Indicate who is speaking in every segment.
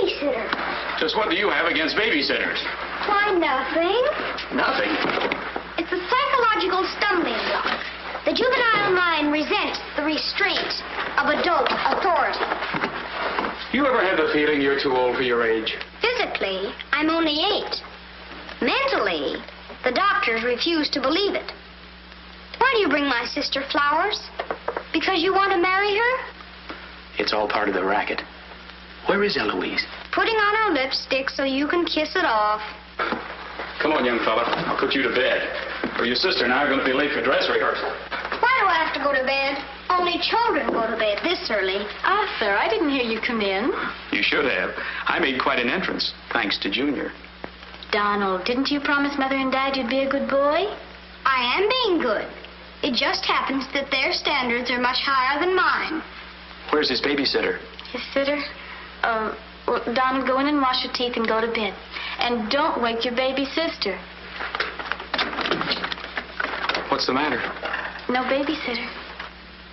Speaker 1: babysitter.
Speaker 2: Just what do you have against babysitters?
Speaker 1: Why, nothing.
Speaker 2: Nothing.
Speaker 1: It's a psychological stumbling block. The juvenile mind resents the restraint of adult authority.
Speaker 2: You ever had the feeling you're too old for your age?
Speaker 1: Physically, I'm only 8. Mentally, the doctors refuse to believe it. Why do you bring my sister flowers? Because you want to marry her?
Speaker 2: It's all part of the racket. Where is Eloise?
Speaker 1: Putting on her lipstick so you can kiss it off.
Speaker 2: Come on, young fella. I'll put you to bed. Or your sister and I are going to be late for dress rehearsal.
Speaker 1: Why do I have to go to bed? Only children go to bed this early.
Speaker 3: Arthur, I didn't hear you come in.
Speaker 2: You should have. I made quite an entrance, thanks to Junior.
Speaker 3: Donald, didn't you promise Mother and Dad you'd be a good boy?
Speaker 1: I am being good. It just happens that their standards are much higher than mine.
Speaker 2: Where's his babysitter?
Speaker 3: His sitter? Well, Donald, go in and wash your teeth and go to bed. And don't wake your baby sister.
Speaker 2: What's the matter?
Speaker 3: No babysitter.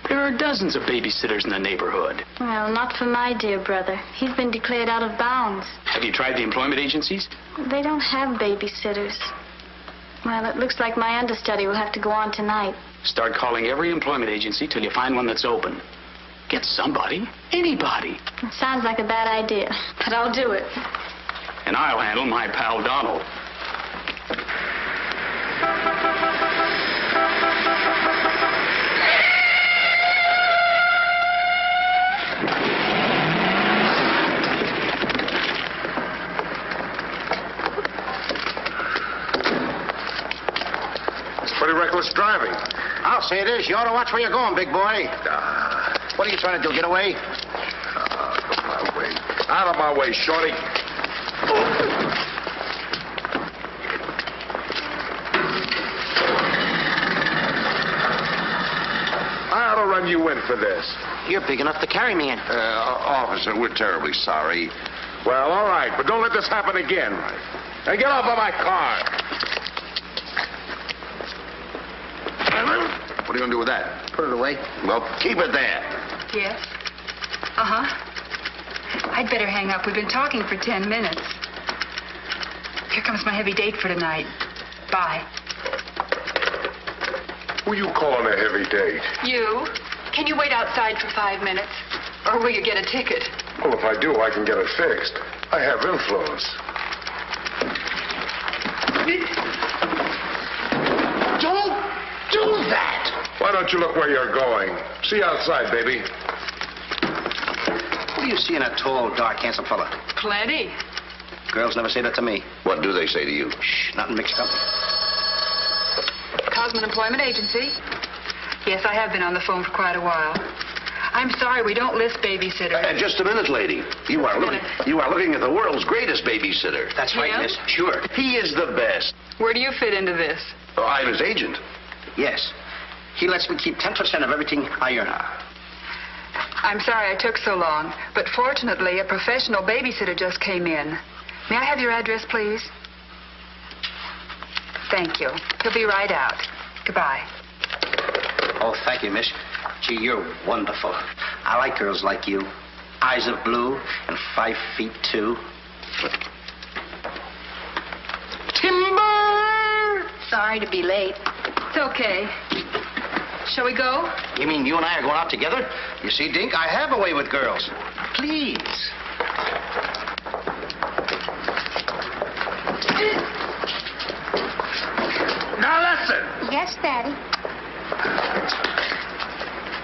Speaker 2: There are dozens of babysitters in the neighborhood.
Speaker 3: Well, not for my dear brother. He's been declared out of bounds.
Speaker 2: Have you tried the employment agencies?
Speaker 3: They don't have babysitters. Well, it looks like my understudy will have to go on tonight.
Speaker 2: Start calling every employment agency till you find one that's open. Get somebody. Anybody.
Speaker 3: It sounds like a bad idea, but I'll do it.
Speaker 2: And I'll handle my pal Donald.
Speaker 4: Pretty reckless driving.
Speaker 5: I'll say it is. You ought to watch where you're going, big boy. What are you trying to do, get away?
Speaker 4: Out of my way. Out of my way, shorty. I ought to run you in for this.
Speaker 5: You're big enough to carry me in.
Speaker 4: Officer, we're terribly sorry. Well, all right, but don't let this happen again. Now get off of my car. What are you going to do with that?
Speaker 5: Put it away.
Speaker 4: Well, keep it there.
Speaker 6: Yes? Uh-huh. I'd better hang up. We've been talking for 10 minutes. Here comes my heavy date for tonight. Bye.
Speaker 4: Who you calling a heavy date?
Speaker 6: You? Can you wait outside for 5 minutes? Or will you get a ticket?
Speaker 4: Well, if I do, I can get it fixed. I have influence.
Speaker 5: Don't do that!
Speaker 4: Why don't you look where you're going? See you outside, baby.
Speaker 5: What do you see in a tall, dark, handsome fella?
Speaker 6: Plenty.
Speaker 5: Girls never say that to me.
Speaker 4: What do they say to you?
Speaker 5: Shh, not in mixed company.
Speaker 6: Cosman Employment Agency. Yes, I have been on the phone for quite a while. I'm sorry, we don't list babysitters.
Speaker 7: Just a minute, lady. You are looking at the world's greatest babysitter.
Speaker 5: That's right,
Speaker 6: Him?
Speaker 5: miss. Sure.
Speaker 7: He is the best.
Speaker 6: Where do you fit into this?
Speaker 7: Oh, I'm his agent.
Speaker 5: Yes. He lets me keep 10% of everything I earn.
Speaker 6: I'm sorry I took so long, but fortunately, a professional babysitter just came in. May I have your address, please? Thank you. He'll be right out. Goodbye.
Speaker 5: Oh, thank you, miss. Gee, you're wonderful. I like girls like you. Eyes of blue and 5'2". Timber!
Speaker 1: Sorry to be late.
Speaker 6: It's okay. Shall we go?
Speaker 5: You mean you and I are going out together? You see, Dink, I have a way with girls. Please.
Speaker 4: Now listen.
Speaker 1: Yes, Daddy.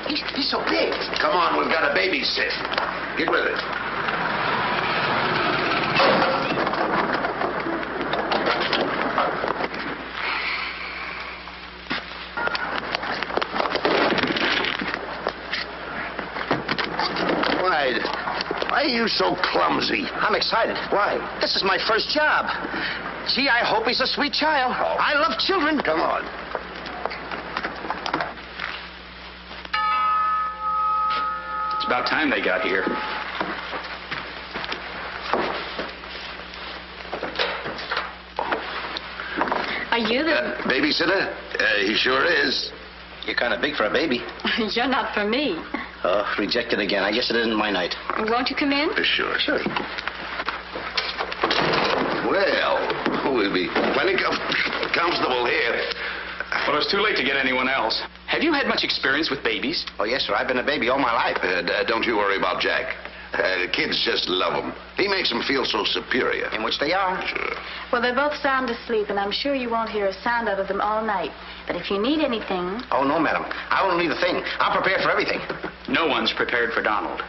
Speaker 5: He's so big.
Speaker 7: Come on, we've got a babysit. Get with it. Why are you so clumsy?
Speaker 5: I'm excited.
Speaker 7: Why?
Speaker 5: This is my first job. Gee, I hope he's a sweet child.
Speaker 7: Oh.
Speaker 5: I love children.
Speaker 7: Come on.
Speaker 2: It's about time they got here.
Speaker 3: Are you the...
Speaker 7: Babysitter? He sure is.
Speaker 5: You're kind of big for a baby.
Speaker 3: You're not for me.
Speaker 5: Oh, rejected again. I guess it isn't my night.
Speaker 3: Won't you come in?
Speaker 7: Sure. comfortable here.
Speaker 2: Well, it's too late to get anyone else. Have you had much experience with babies?
Speaker 5: Oh, yes, sir. I've been a baby all my life.
Speaker 7: Don't you worry about Jack. The kids just love him. He makes them feel so superior.
Speaker 5: In which they are.
Speaker 7: Sure.
Speaker 3: Well, they're both sound asleep, and I'm sure you won't hear a sound out of them all night. But if you need anything...
Speaker 5: Oh, no, madam. I won't need a thing. I'm prepared for everything.
Speaker 2: No one's prepared for Donald.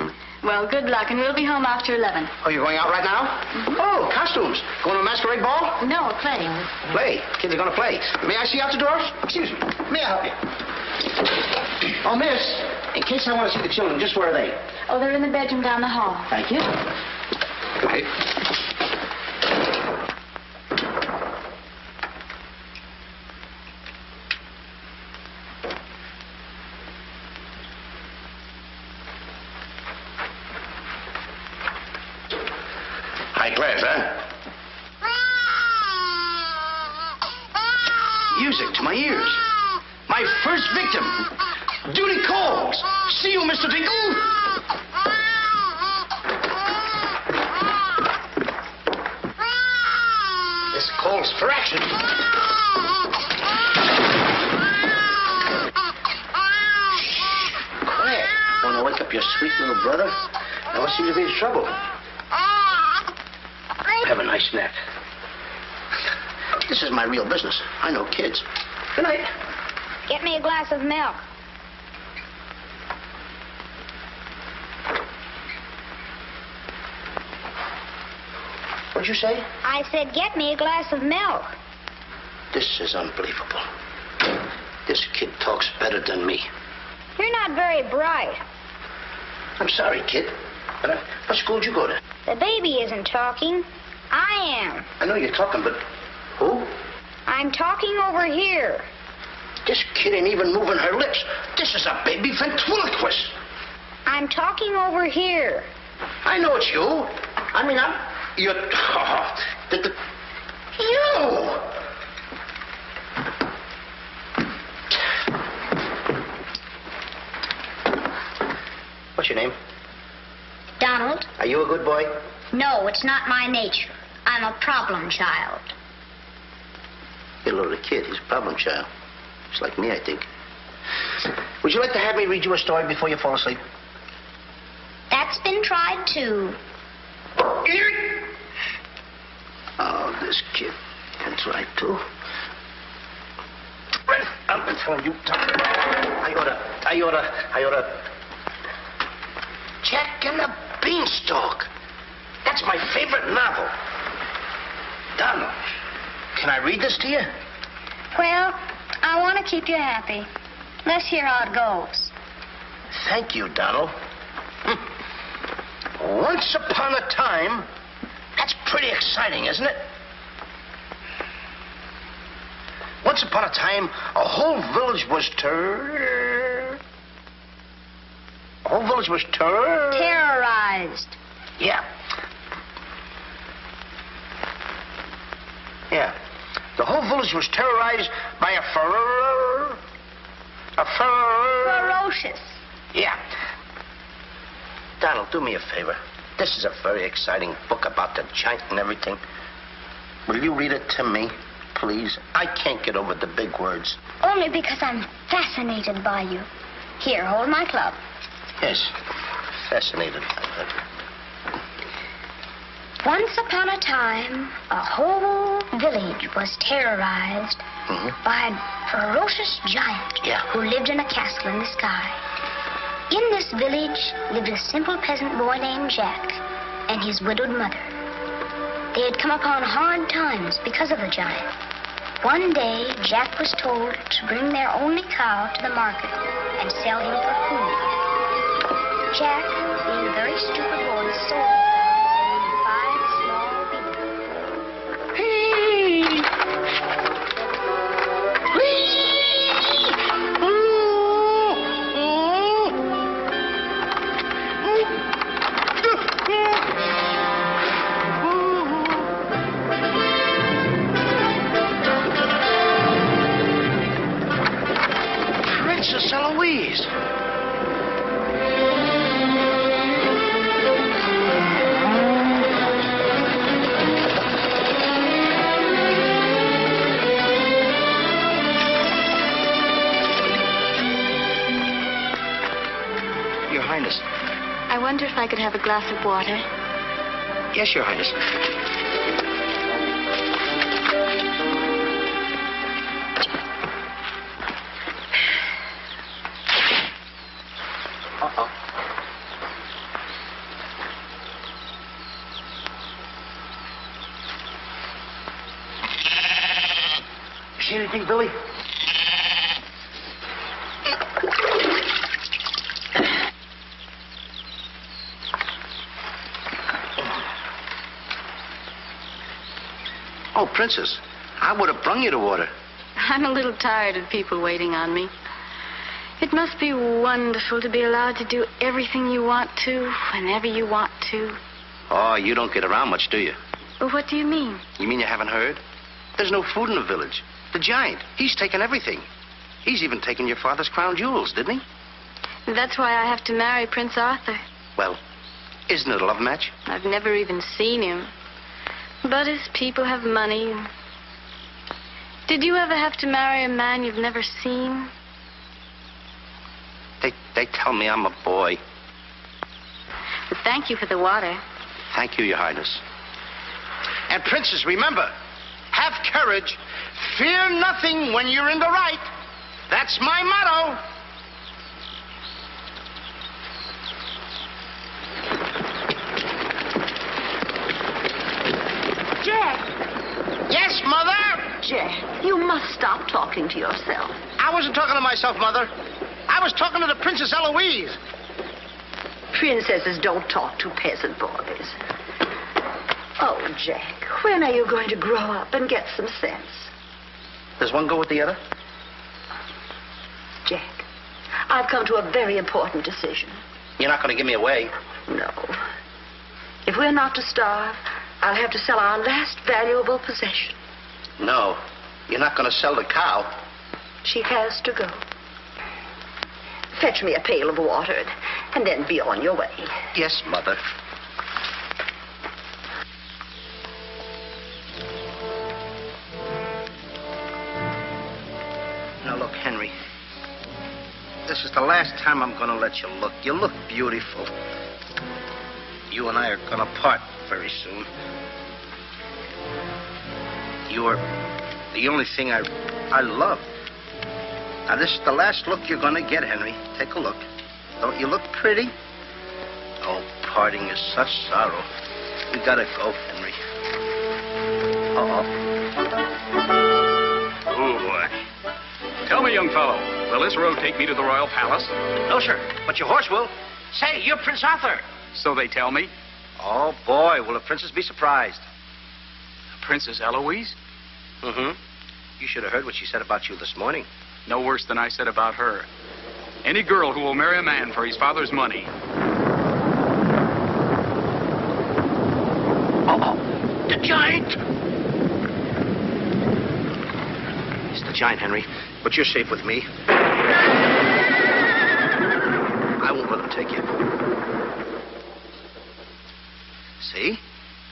Speaker 3: Well, good luck, and we'll be home after 11.
Speaker 5: Oh, you're going out right now?
Speaker 3: Mm-hmm.
Speaker 5: Oh, costumes. Going to a masquerade ball?
Speaker 3: No, playing.
Speaker 5: Play. Kids are going to play. May I see out the doors? Excuse me. May I help you? Oh, miss, in case I want to see the children, just where are they?
Speaker 3: Oh, they're in the bedroom down the hall.
Speaker 5: Thank you.
Speaker 2: Right.
Speaker 7: High class, huh?
Speaker 5: Music to my ears. My first victim, Judy Coles. See you, Mr. Dingle. This calls for action. Quiet. Want to wake up your sweet little brother? Now what seems to be the trouble? Have a nice nap. This is my real business. I know kids. Good night.
Speaker 1: Get me a glass of milk.
Speaker 5: What'd you say?
Speaker 1: I said, get me a glass of milk.
Speaker 5: This is unbelievable. This kid talks better than me.
Speaker 1: You're not very bright.
Speaker 5: I'm sorry, kid. But what school did you go to?
Speaker 1: The baby isn't talking. I am.
Speaker 5: I know you're talking, but who?
Speaker 1: I'm talking over here.
Speaker 5: This kid ain't even moving her lips. This is a baby ventriloquist.
Speaker 1: I'm talking over here.
Speaker 5: I know it's you. I mean, you're... You! What's your name?
Speaker 1: Donald?
Speaker 5: Are you a good boy?
Speaker 1: No, it's not my nature. I'm a problem child.
Speaker 5: You're a little kid. He's a problem child. It's like me, I think. Would you like to have me read you a story before you fall asleep?
Speaker 1: That's been tried too.
Speaker 5: Oh, this kid can try too. I've been telling you. I oughta. Jack and the Beanstalk. That's my favorite novel. Donald, can I read this to you?
Speaker 1: Well, I want to keep you happy. Let's hear how it goes.
Speaker 5: Thank you, Donald. Once upon a time. That's pretty exciting, isn't it? Once upon a time, a whole village was
Speaker 1: Terrorized.
Speaker 5: Yeah. Yeah. The whole village was terrorized by a
Speaker 1: Ferocious.
Speaker 5: Yeah. Donald, do me a favor. This is a very exciting book about the giant and everything. Will you read it to me, please? I can't get over the big words.
Speaker 1: Only because I'm fascinated by you. Here, hold my club.
Speaker 5: Yes, fascinated.
Speaker 1: Once upon a time, a whole village was terrorized by a ferocious giant who lived in a castle in the sky. In this village lived a simple peasant boy named Jack and his widowed mother. They had come upon hard times because of the giant. One day, Jack was told to bring their only cow to the market and sell him for food. Jack, being a very stupid boy, sold the cow and 5 small beans.
Speaker 5: Princess Eloise.
Speaker 3: wonder if I could have a glass of water.
Speaker 5: Yes, Your Highness. Uh-oh. You see anything, Billy? Oh, Princess, I would have brung you the water.
Speaker 3: I'm a little tired of people waiting on me. It must be wonderful to be allowed to do everything you want to, whenever you want to.
Speaker 5: Oh, you don't get around much, do you?
Speaker 3: Well, what do you mean?
Speaker 5: You mean you haven't heard? There's no food in the village. The giant, he's taken everything. He's even taken your father's crown jewels, didn't he?
Speaker 3: That's why I have to marry Prince Arthur.
Speaker 5: Well, isn't it a love match?
Speaker 3: I've never even seen him. But his people have money. Did you ever have to marry a man you've never seen?
Speaker 5: They tell me I'm a boy.
Speaker 3: But thank you for the water.
Speaker 5: Thank you, Your Highness. And, Princess, remember, have courage. Fear nothing when you're in the right. That's my motto.
Speaker 8: Jack!
Speaker 5: Yes, Mother?
Speaker 8: Jack, you must stop talking to yourself.
Speaker 5: I wasn't talking to myself, Mother. I was talking to the Princess Eloise.
Speaker 8: Princesses don't talk to peasant boys. Oh, Jack, when are you going to grow up and get some sense?
Speaker 5: Does one go with the other?
Speaker 8: Jack, I've come to a very important decision.
Speaker 5: You're not going to give me away.
Speaker 8: No. If we're not to starve, I'll have to sell our last valuable possession.
Speaker 5: No, you're not going to sell the cow.
Speaker 8: She has to go. Fetch me a pail of water and then be on your way.
Speaker 5: Yes, Mother. Now, look, Henry. This is the last time I'm going to let you look. You look beautiful. You and I are going to part very soon. You're the only thing I love. Now, this is the last look you're going to get, Henry. Take a look. Don't you look pretty? Oh, parting is such sorrow. We got to go, Henry. Uh-oh.
Speaker 2: Oh, boy. Tell me, young fellow, will this road take me to the royal palace?
Speaker 5: No, sir, but your horse will. Say, you're Prince Arthur.
Speaker 2: So they tell me.
Speaker 5: Oh, boy, will the princess be surprised.
Speaker 2: Princess Eloise?
Speaker 5: Mm-hmm. You should have heard what she said about you this morning.
Speaker 2: No worse than I said about her. Any girl who will marry a man for his father's money.
Speaker 5: Uh-oh. The giant! It's the giant, Henry. But you're safe with me. I won't let him take you. See?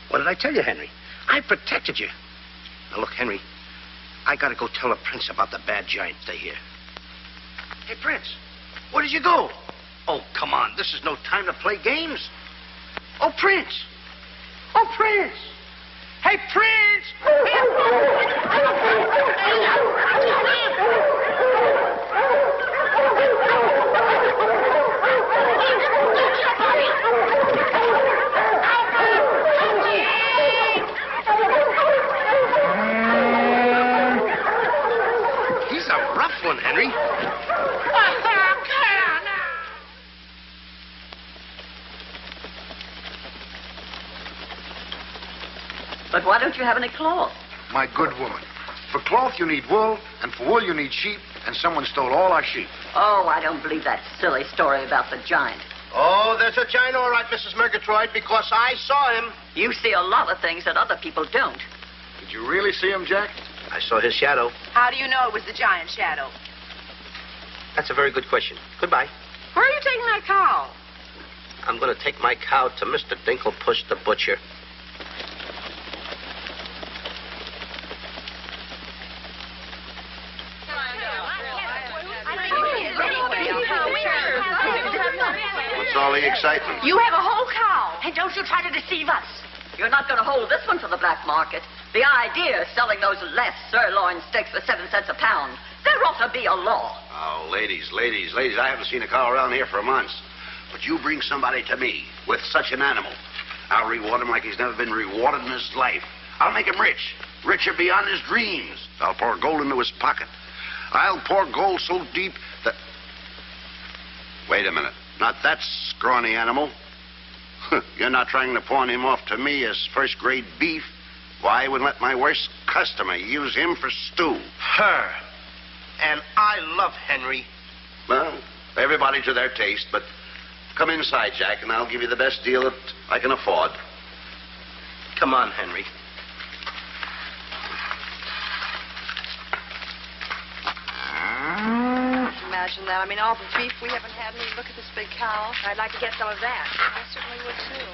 Speaker 5: What did I tell you, Henry? I protected you. Now, look, Henry, I gotta go tell the prince about the bad giant they hear. Hey, Prince, where did you go? Oh, come on. This is no time to play games. Oh, Prince. Oh, Prince. Hey, Prince. He's a rough one, Henry.
Speaker 8: But why don't you have any cloth?
Speaker 9: My good woman, for cloth you need wool, and for wool you need sheep, and someone stole all our sheep.
Speaker 8: Oh, I don't believe that silly story about the giant.
Speaker 5: Oh, there's a giant, all right, Mrs. Murgatroyd, because I saw him.
Speaker 8: You see a lot of things that other people don't.
Speaker 9: Did you really see him, Jack?
Speaker 5: I saw his shadow.
Speaker 6: How do you know it was the giant shadow?
Speaker 5: That's a very good question. Goodbye.
Speaker 6: Where are you taking that cow?
Speaker 5: I'm going to take my cow to Mr. Dinklepush the butcher.
Speaker 7: What's all the excitement?
Speaker 8: You have a whole cow, and don't you try to deceive us.
Speaker 10: You're not going to hold this one for the black market. The idea is selling those less sirloin steaks for 7 cents a pound. There ought to be a law.
Speaker 5: Oh, ladies, I haven't seen a cow around here for months. But you bring somebody to me with such an animal, I'll reward him like he's never been rewarded in his life. I'll make him rich, richer beyond his dreams. I'll pour gold into his pocket. I'll pour gold so deep that... Wait a minute. Not that scrawny animal. You're not trying to pawn him off to me as first-grade beef. Why, I would let my worst customer use him for stew. Her. And I love Henry. Well, everybody to their taste, but come inside, Jack, and I'll give you the best deal that I can afford. Come on, Henry.
Speaker 11: Imagine that. I mean, all the beef we haven't had. I mean, look at this big cow.
Speaker 8: I'd like to get some of that.
Speaker 11: I certainly would, too.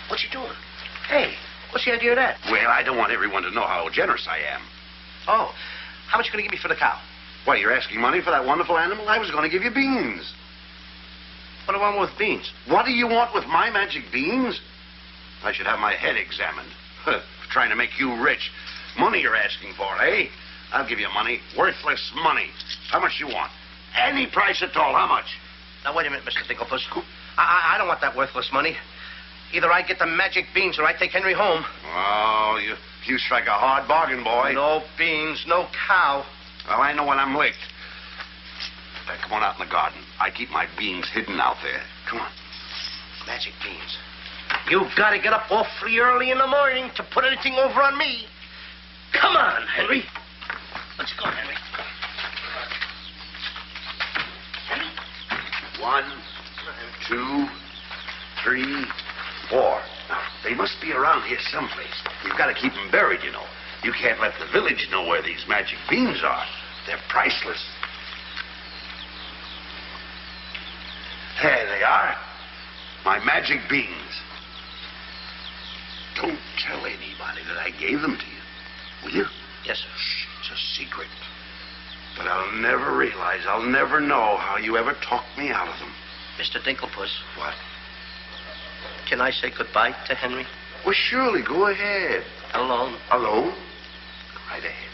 Speaker 5: What you doing? Hey, what's the idea of that? Well, I don't want everyone to know how generous I am. Oh, how much are you going to give me for the cow? What, you're asking money for that wonderful animal? I was going to give you beans. What do I want with beans? What do you want with my magic beans? I should have my head examined. Trying to make you rich. Money you're asking for, eh? I'll give you money. Worthless money. How much you want? Any price at all. How much?
Speaker 12: Now, wait a minute, Mr. Dinklepuss. I don't want that worthless money. Either I get the magic beans or I take Henry home.
Speaker 5: Oh, you strike a hard bargain, boy.
Speaker 12: No beans, no cow.
Speaker 5: Well, I know when I'm licked. Come on out in the garden. I keep my beans hidden out there. Come on.
Speaker 12: Magic beans. You gotta get up awfully early in the morning to put anything over on me. Come on, Henry. Let's go, Henry.
Speaker 5: 1, 2, 3, 4. Now, they must be around here someplace. You've got to keep them buried, you know. You can't let the village know where these magic beans are. They're priceless. There they are. My magic beans. Don't tell anybody that I gave them to you. Will you?
Speaker 12: Yes, sir.
Speaker 5: Shh, it's a secret. But I'll never realize, I'll never know how you ever talked me out of them.
Speaker 12: Mr. Dinklepuss.
Speaker 5: What?
Speaker 12: Can I say goodbye to Henry?
Speaker 5: Well, surely, go ahead.
Speaker 12: Alone?
Speaker 5: Alone? Go right ahead.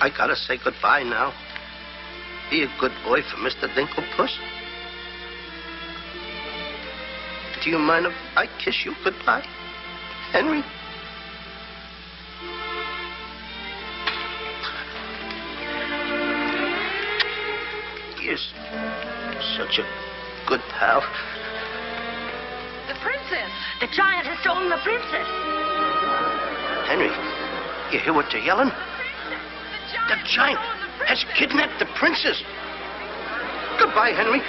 Speaker 12: I gotta say goodbye now. Be a good boy for Mr. Dinklepuss. Do you mind if I kiss you goodbye, Henry? You're such a good pal.
Speaker 8: The princess! The giant has stolen the princess!
Speaker 12: Henry, you hear what they're yelling? The giant has kidnapped the princess. Goodbye, Henry.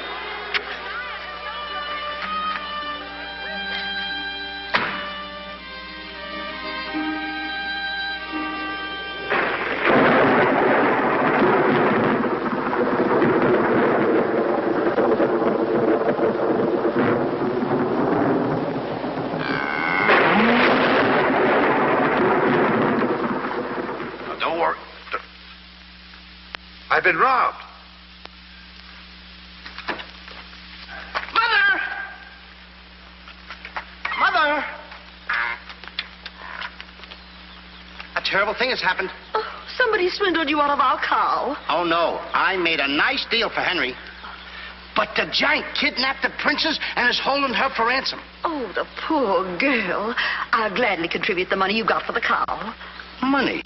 Speaker 9: I've been robbed.
Speaker 12: Mother! Mother! A terrible thing has happened.
Speaker 8: Oh, somebody swindled you out of our cow.
Speaker 12: Oh, no. I made a nice deal for Henry. But the giant kidnapped the princess and is holding her for ransom.
Speaker 8: Oh, the poor girl. I'll gladly contribute the money you got for the cow.
Speaker 12: Money?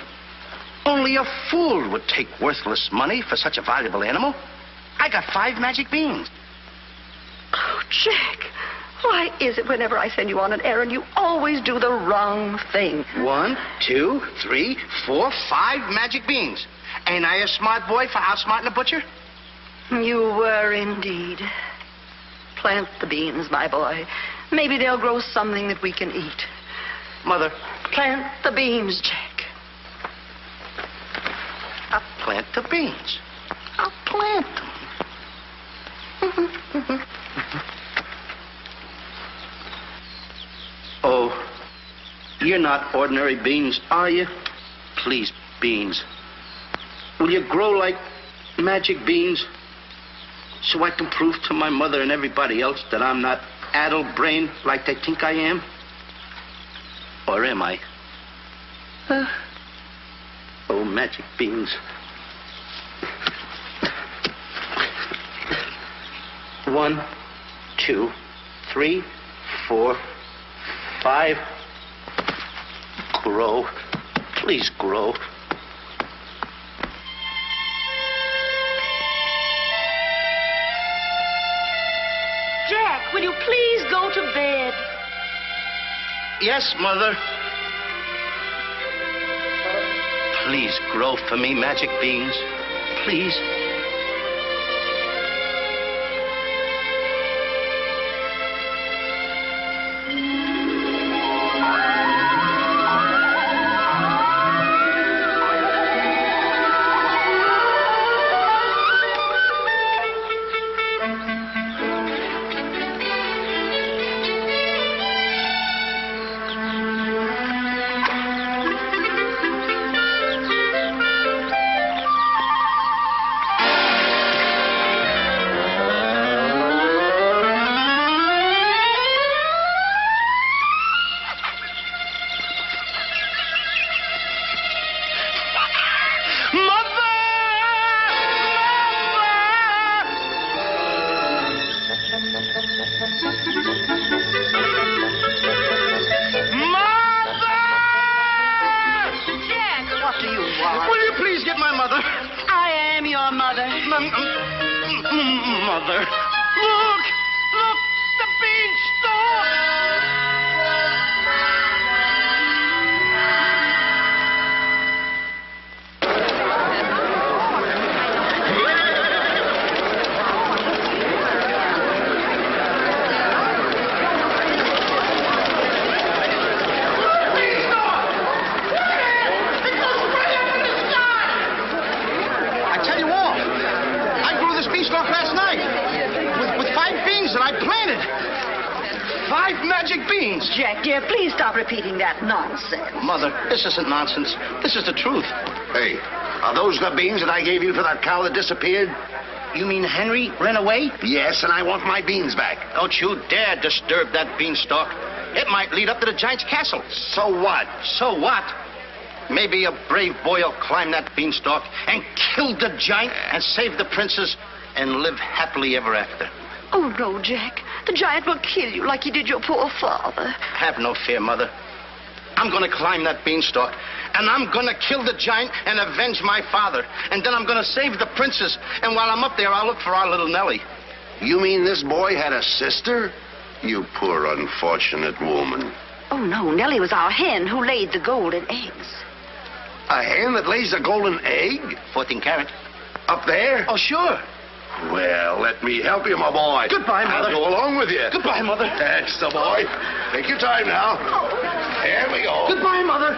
Speaker 12: Only a fool would take worthless money for such a valuable animal. I got 5 magic beans.
Speaker 8: Oh, Jack, why is it whenever I send you on an errand, you always do the wrong thing?
Speaker 12: 1, 2, 3, 4, 5 magic beans. Ain't I a smart boy for outsmarting a butcher?
Speaker 8: You were indeed. Plant the beans, my boy. Maybe they'll grow something that we can eat.
Speaker 12: Mother.
Speaker 8: Plant the beans, Jack.
Speaker 12: I'll plant the beans. I'll plant them. Oh, You're not ordinary beans, are you? Please, beans. Will you grow like magic beans so I can prove to my mother and everybody else that I'm not addle-brained like they think I am? Or am I? Oh, magic beans. 1, 2, 3, 4, 5. Grow. Please grow.
Speaker 8: Jack, will you please go to bed?
Speaker 12: Yes, Mother. Please grow for me, magic beans. Please. Mother. Look! Look! The beanstalk!
Speaker 5: I tell you all, I grew this beanstalk last night with 5 beans that I planted. 5 magic beans.
Speaker 8: Jack, dear, please stop repeating that nonsense.
Speaker 12: Mother, this isn't nonsense. This is the truth.
Speaker 7: Hey, are those the beans that I gave you for that cow that disappeared?
Speaker 12: You mean Henry ran away?
Speaker 7: Yes, and I want my beans back.
Speaker 12: Don't you dare disturb that beanstalk. It might lead up to the giant's castle.
Speaker 7: So what?
Speaker 12: So what? Maybe a brave boy will climb that beanstalk and kill the giant and save the princess and live happily ever after.
Speaker 8: Oh, no, Jack. The giant will kill you like he did your poor father.
Speaker 12: Have no fear, Mother. I'm going to climb that beanstalk, and I'm going to kill the giant and avenge my father. And then I'm going to save the princess. And while I'm up there, I'll look for our little Nellie.
Speaker 7: You mean this boy had a sister? You poor unfortunate woman.
Speaker 8: Oh, no. Nellie was our hen who laid the golden eggs.
Speaker 7: A hen that lays a golden egg?
Speaker 12: 14 carat.
Speaker 7: Up there?
Speaker 12: Oh, sure.
Speaker 7: Well, let me help you, my boy.
Speaker 12: Goodbye, Mother.
Speaker 7: I'll go along with you.
Speaker 12: Goodbye, Mother.
Speaker 7: That's the boy. Take your time now. There we go.
Speaker 12: Goodbye, Mother.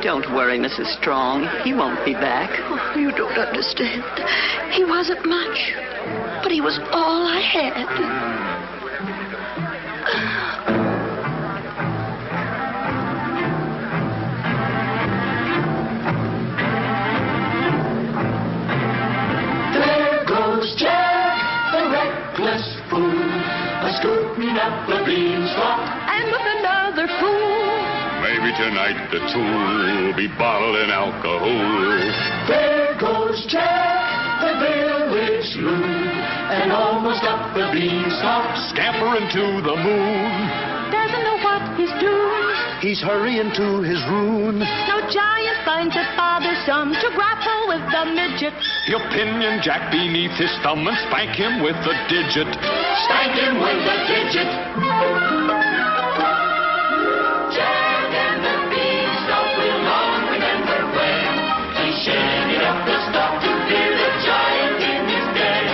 Speaker 8: Don't worry, Mrs. Strong. He won't be back. Oh, you don't understand. He wasn't much, but he was all I had.
Speaker 13: Jack, the reckless fool, a-scooting up the beanstalk, and with another fool.
Speaker 14: Maybe tonight the two will be bottled in alcohol.
Speaker 13: There goes Jack, the village loon, and almost up the beanstalk,
Speaker 14: Scampering to the moon.
Speaker 13: doesn't know what he's doing.
Speaker 14: He's hurrying to his ruin.
Speaker 13: No giant finds it bothersome to grapple with the midget.
Speaker 14: He'll pinion Jack beneath his thumb and spank him with a digit.
Speaker 13: Spank him with a digit. Jack and the beanstalk will long remember when he shaded up the stalk to fear the giant in his den.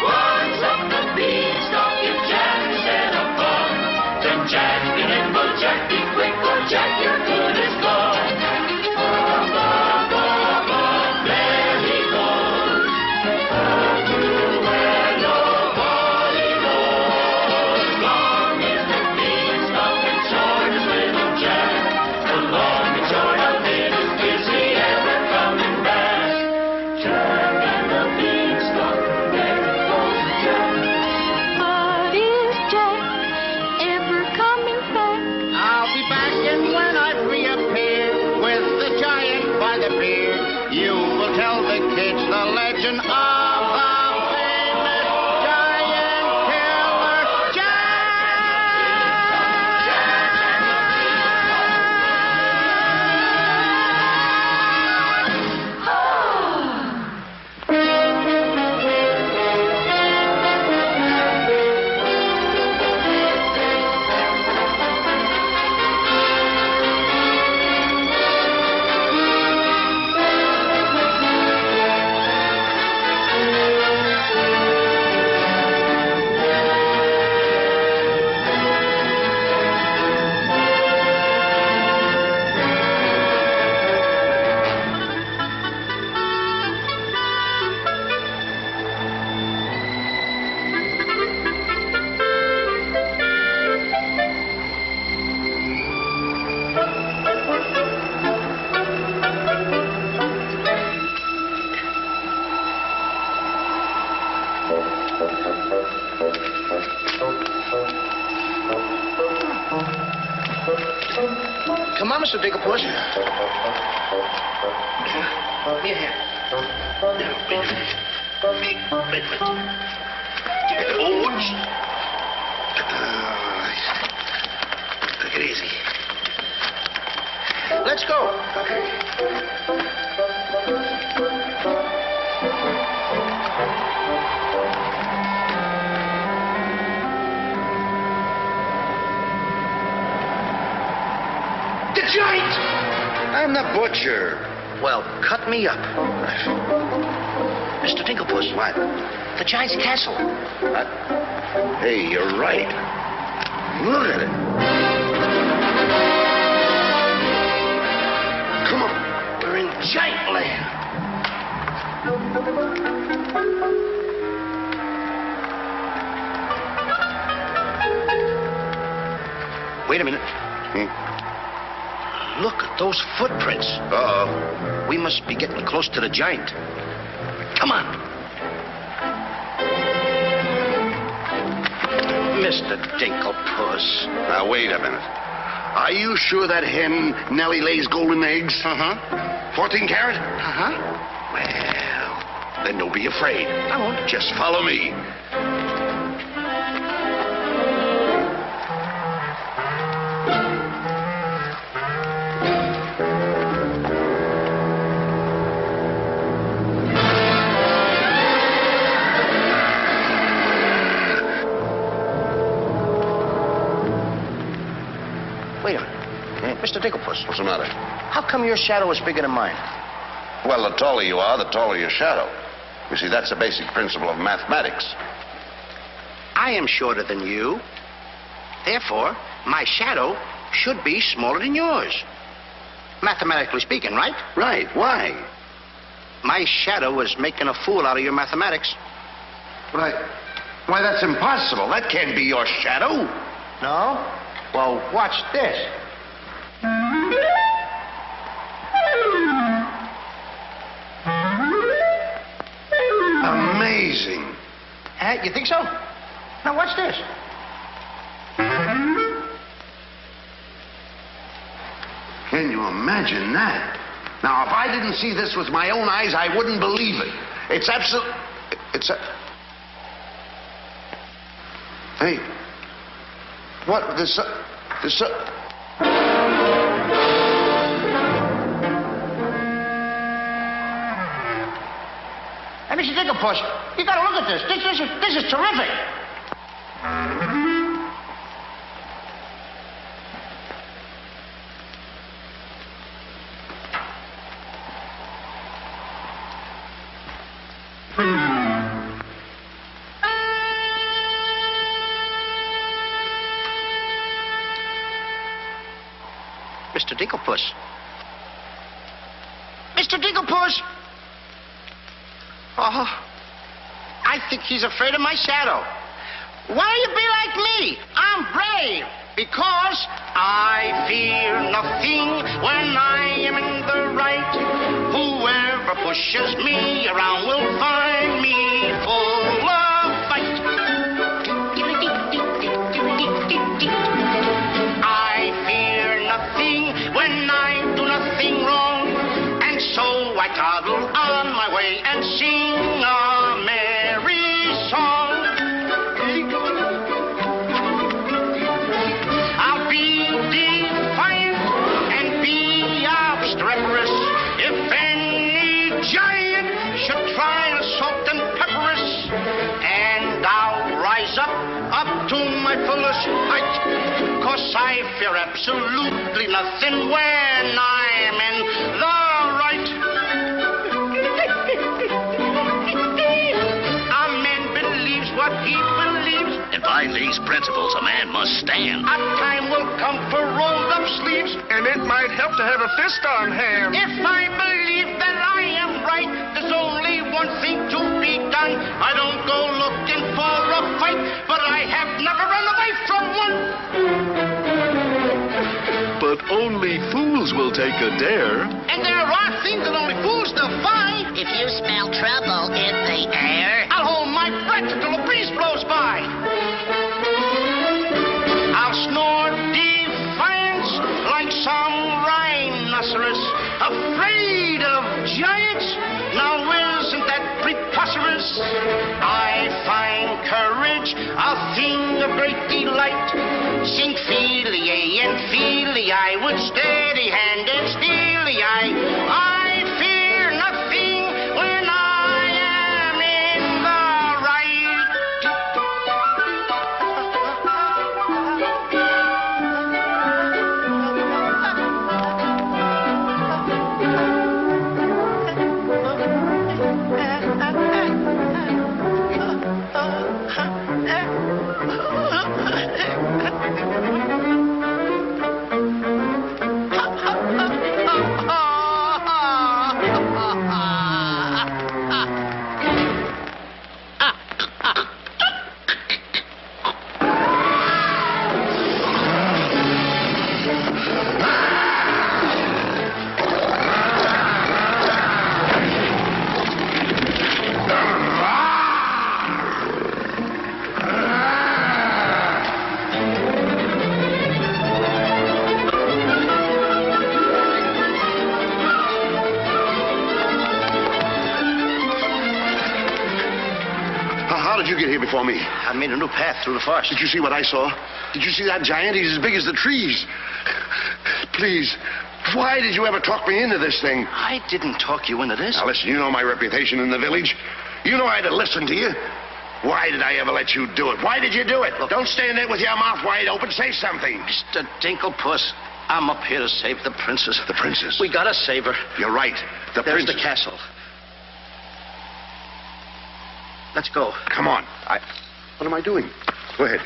Speaker 13: Once up the beanstalk, if Jack set a fun, then Jack be nimble, Jack be quick, or Jack your good is gone. Up, up, up, up, there he goes. Up to where nobody knows.
Speaker 12: the legend of the famous giant killer
Speaker 5: Come on, Mr. Digglepuss. Here. Wait. Oops. Take it easy. Let's go. Okay. The giant!
Speaker 4: I'm the butcher.
Speaker 5: Well, cut me up. Mr. Digglepuss.
Speaker 4: What?
Speaker 5: The giant's castle.
Speaker 4: What? Hey, you're right. Look at it.
Speaker 5: Come on. We're in giant land. Wait a minute. Look at those footprints.
Speaker 4: Uh-oh.
Speaker 5: We must be getting close to the giant. Come on. Mr. Digglepuss.
Speaker 4: Now, wait a minute. Are you sure that hen, Nellie, lays golden eggs?
Speaker 5: Uh-huh.
Speaker 4: 14 carat?
Speaker 5: Uh-huh.
Speaker 4: Well, then don't be afraid.
Speaker 5: I won't.
Speaker 4: Just follow me.
Speaker 5: Wait a minute. Mr. Digglepuss.
Speaker 4: What's the matter?
Speaker 5: How come your shadow is bigger than mine?
Speaker 4: Well, the taller you are, the taller your shadow. You see, that's a basic principle of mathematics.
Speaker 5: I am shorter than you. Therefore, my shadow should be smaller than yours. Mathematically speaking, right?
Speaker 4: Right. Why?
Speaker 5: My shadow is making a fool out of your mathematics.
Speaker 4: Why, that's impossible. That can't be your shadow.
Speaker 5: No? Well, watch this.
Speaker 4: Amazing.
Speaker 5: You think so? Now, watch this.
Speaker 4: Can you imagine that? Now, if I didn't see this with my own eyes, I wouldn't believe it. It's absolute... Hey. What? Hey,
Speaker 5: Mr. Digglepuss, you gotta look at this. This is terrific. Mr. Digglepuss. Mr. Digglepuss! Oh, I think he's afraid of my shadow. Why don't you be like me? I'm brave because I fear nothing when I am in the right. Whoever pushes me around will find me full of fight. I fear nothing when I do nothing wrong, and so I toddle on my way and sing. treacherous. If any giant should try to salt and pepper us, and I'll rise up to my fullest height, 'cause I fear absolutely nothing when I'm in the right. A man believes what he believes,
Speaker 15: And by these principles, a man must stand.
Speaker 5: a time will come for rolled up sleeves,
Speaker 16: And it might help to have a fist on hand.
Speaker 5: if I believe that I am right, there's only one thing to be done. I don't go looking for a fight, but I have never run away from one.
Speaker 17: But only fools will take a dare.
Speaker 5: And there are things that only fools defy.
Speaker 18: If you smell trouble in the air,
Speaker 5: I'll hold my breath until a breeze blows by. I'll snore defiance like some rhinoceros, afraid of giants. Now isn't that preposterous? I find courage a thing of great delight. Sing feely and feely, I would steady-handed steely. I fear nothing when I am in the right.
Speaker 4: How did you get here before me?
Speaker 5: I made a new path through the forest.
Speaker 4: Did you see what I saw? Did you see that giant? He's as big as the trees. Please, why did you ever talk me into this thing?
Speaker 5: I didn't talk you into this.
Speaker 4: Now listen, you know my reputation in the village. You know I'd have listened to you. Why did I ever let you do it? Why did you do it? Look, don't stand there with your mouth wide open. Say something.
Speaker 5: Mr. Dinklepuss, I'm up here to save the princess.
Speaker 4: The princess?
Speaker 5: We gotta save her.
Speaker 4: You're right.
Speaker 5: There's the castle. Let's go.
Speaker 4: Come on. What am I doing? Go ahead.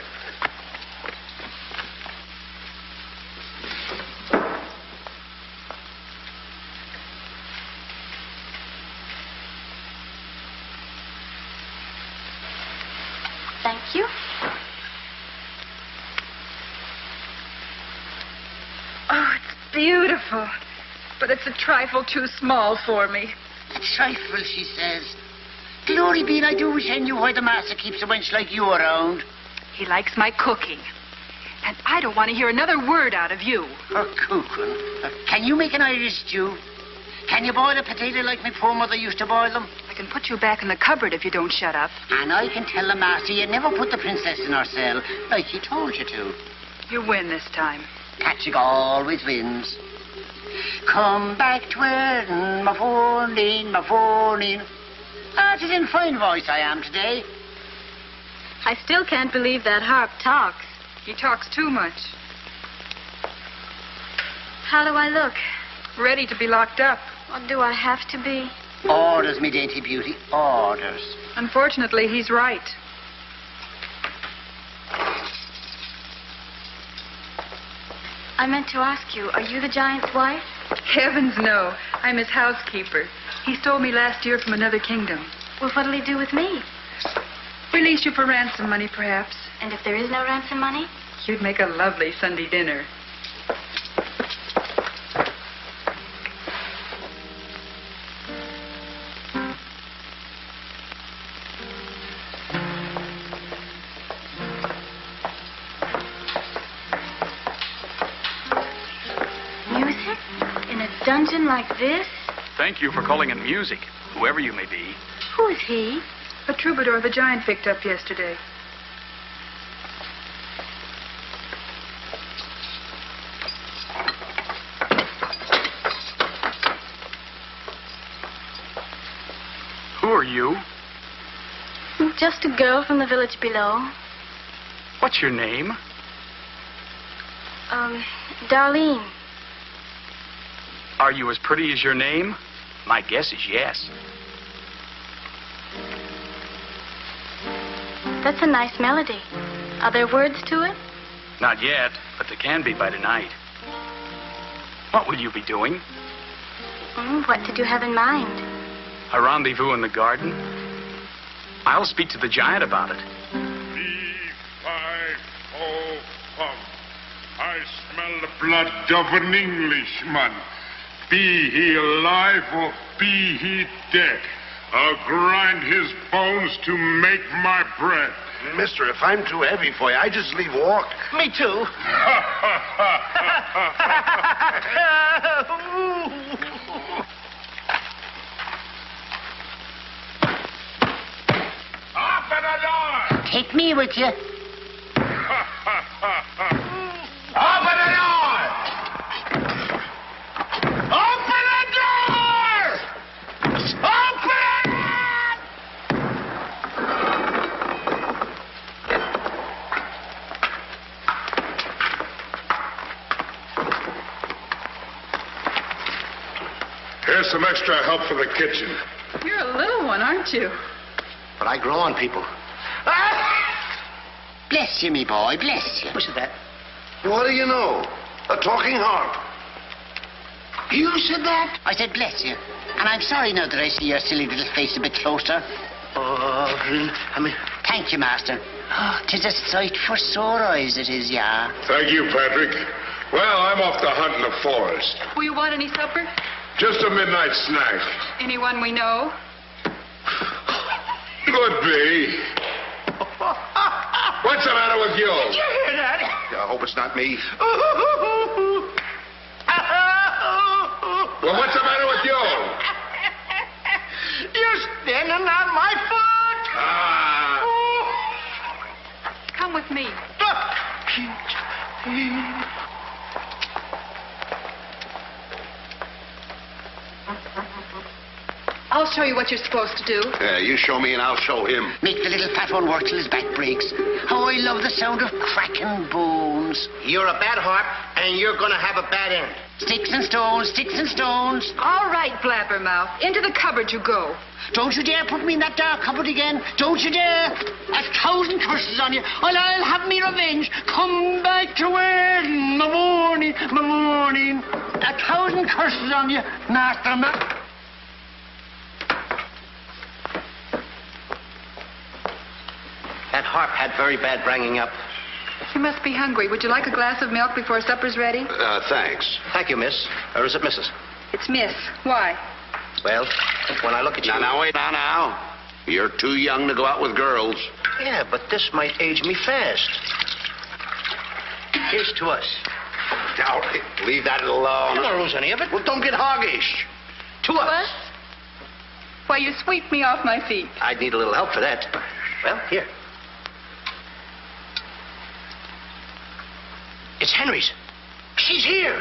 Speaker 3: Thank you.
Speaker 6: Oh, it's beautiful. But it's a trifle too small for me.
Speaker 18: a trifle, she says. Glory be, I do wish I knew why the master keeps a wench like you around.
Speaker 6: He likes my cooking. And I don't want to hear another word out of you.
Speaker 18: Her cooking? Can you make an Irish stew? Can you boil a potato like my poor mother used to boil them?
Speaker 6: I can put you back in the cupboard if you don't shut up.
Speaker 18: And I can tell the master you never put the princess in her cell, like he told you to.
Speaker 6: You win this time.
Speaker 18: Catching always wins. Come back to where my phone, my phone. Ah, it's in fine voice I am today.
Speaker 3: I still can't believe that harp talks.
Speaker 6: He talks too much.
Speaker 3: How do I look?
Speaker 6: Ready to be locked up.
Speaker 3: Or do I have to be?
Speaker 18: Orders, me dainty beauty, orders.
Speaker 6: Unfortunately, he's right.
Speaker 3: I meant to ask you, are you the giant's wife?
Speaker 6: Heavens, no. I'm his housekeeper. He stole me last year from another kingdom.
Speaker 3: Well, what'll he do with me?
Speaker 6: Release you for ransom money, perhaps.
Speaker 3: And if there is no ransom money?
Speaker 6: You'd make a lovely Sunday dinner.
Speaker 3: Music? In a dungeon like this?
Speaker 2: Thank you for calling in music, whoever you may be.
Speaker 3: Who is he?
Speaker 6: A troubadour the giant picked up yesterday.
Speaker 2: you?
Speaker 3: Just a girl from the village below.
Speaker 2: What's your name?
Speaker 3: Darlene.
Speaker 2: Are you as pretty as your name? My guess is yes.
Speaker 3: That's a nice melody. Are there words to it?
Speaker 2: Not yet, but there can be by tonight. What will you be doing?
Speaker 3: What did you have in mind?
Speaker 2: A rendezvous in the garden? I'll speak to the giant about it.
Speaker 14: B-5-O, I smell the blood of an Englishman. Be he alive or be he dead, I'll grind his bones to make my bread.
Speaker 4: Mister, if I'm too heavy for you, I just leave walk.
Speaker 5: Me too.
Speaker 14: Open the door!
Speaker 18: Take me with you.
Speaker 14: Open the door! Open the door! Open it! Here's some extra help for the kitchen.
Speaker 6: You're a little one, aren't you?
Speaker 5: But I grow on people.
Speaker 18: Bless you, me boy, bless you.
Speaker 5: Who said that?
Speaker 4: What do you know? A talking harp.
Speaker 18: You said that? I said bless you. And I'm sorry now that I see your silly little face a bit closer.
Speaker 5: Oh, I mean...
Speaker 18: Thank you, master. Oh, 'tis a sight for sore eyes, it is, yeah.
Speaker 14: Thank you, Patrick. Well, I'm off to hunt in the forest.
Speaker 6: Will you want any supper?
Speaker 14: Just a midnight snack.
Speaker 6: Anyone we know?
Speaker 14: Could be. What's the matter with you?
Speaker 5: Did you hear that?
Speaker 4: I hope it's not me.
Speaker 14: Well, what's the matter with you?
Speaker 5: You're standing on my foot.
Speaker 6: Come with me. I'll show you what you're supposed to do.
Speaker 4: Yeah, you show me and I'll show him.
Speaker 18: Make the little fat one work till his back breaks. How I love the sound of cracking bones.
Speaker 5: You're a bad harp, and you're going to have a bad end.
Speaker 18: Sticks and stones, sticks and stones.
Speaker 6: All right, Blabbermouth. Into the cupboard you go.
Speaker 18: Don't you dare put me in that dark cupboard again. Don't you dare. 1,000 curses on you. I'll have me revenge. Come back to where in the morning, 1,000 curses on you, master.
Speaker 5: That harp had very bad bringing up.
Speaker 6: You must be hungry. Would you like a glass of milk before supper's ready?
Speaker 4: Thanks.
Speaker 5: Thank you, miss. Or is it Mrs.?
Speaker 6: It's Miss. Why?
Speaker 5: Well, when I look at you...
Speaker 4: Now, wait, now. You're too young to go out with girls.
Speaker 5: Yeah, but this might age me fast. Here's to us.
Speaker 4: Now, leave that alone.
Speaker 5: You won't lose any of it.
Speaker 4: Well, don't get hoggish.
Speaker 5: To us.
Speaker 6: What? Why, you sweep me off my feet.
Speaker 5: I'd need a little help for that. Well, here. It's Henry's. She's here.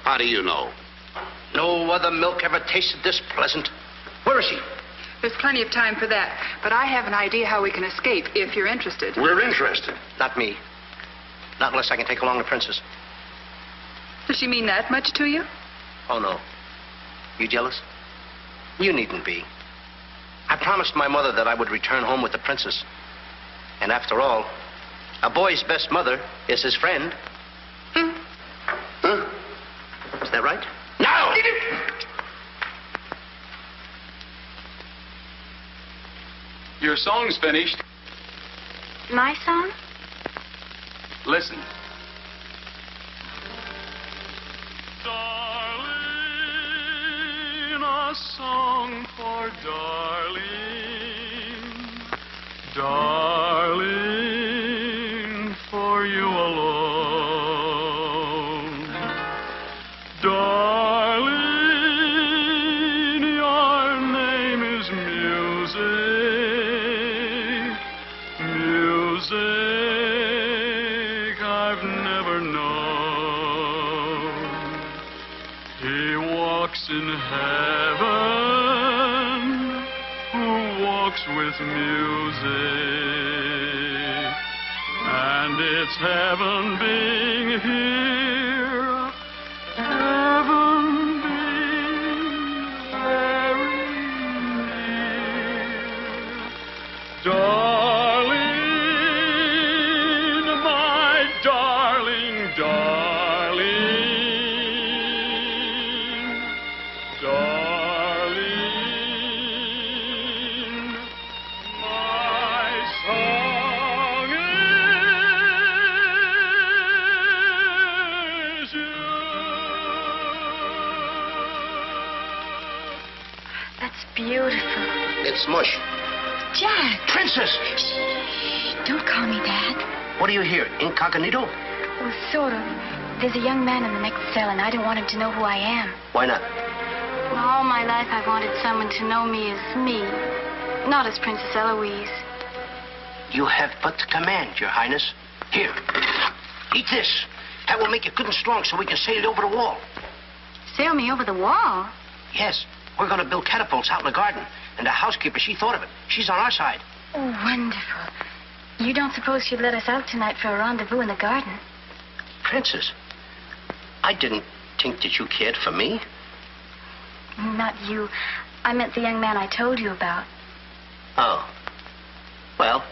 Speaker 4: How do you know?
Speaker 5: No other milk ever tasted this pleasant. Where is she?
Speaker 6: There's plenty of time for that. But I have an idea how we can escape, if you're interested.
Speaker 4: We're interested.
Speaker 5: Not me. Not unless I can take along the princess.
Speaker 6: Does she mean that much to you?
Speaker 5: Oh, no. You jealous? You needn't be. I promised my mother that I would return home with the princess. And after all, a boy's best mother is his friend.
Speaker 4: Huh?
Speaker 5: Is that right?
Speaker 4: No!
Speaker 2: Your song's finished.
Speaker 3: My song?
Speaker 2: Listen.
Speaker 14: Darling, a song for darling. Darling, for you alone. Darling, your name is music. Music I've never known. He walks in heaven who
Speaker 13: walks with music, and it's heaven being here, heaven being very near. Darling, my darling, darling, darling, my song is you.
Speaker 3: That's beautiful.
Speaker 5: It's mush.
Speaker 3: Jack!
Speaker 5: Princess!
Speaker 3: Shh, don't call me Dad.
Speaker 5: What are you here, incognito?
Speaker 3: Well, sort of. There's a young man in the next cell, and I don't want him to know who I am.
Speaker 5: Why not?
Speaker 3: All my life, I've wanted someone to know me as me, not as Princess Eloise.
Speaker 5: You have but to command, Your Highness. Here, eat this. That will make you good and strong so we can sail over the wall.
Speaker 3: Sail me over the wall?
Speaker 5: Yes, we're going to build catapults out in the garden. And the housekeeper, she thought of it. She's on our side.
Speaker 3: Oh, wonderful. You don't suppose she'd let us out tonight for a rendezvous in the garden?
Speaker 5: Princess, I didn't think that you cared for me.
Speaker 3: Not you. I meant the young man I told you about.
Speaker 5: Oh. Well,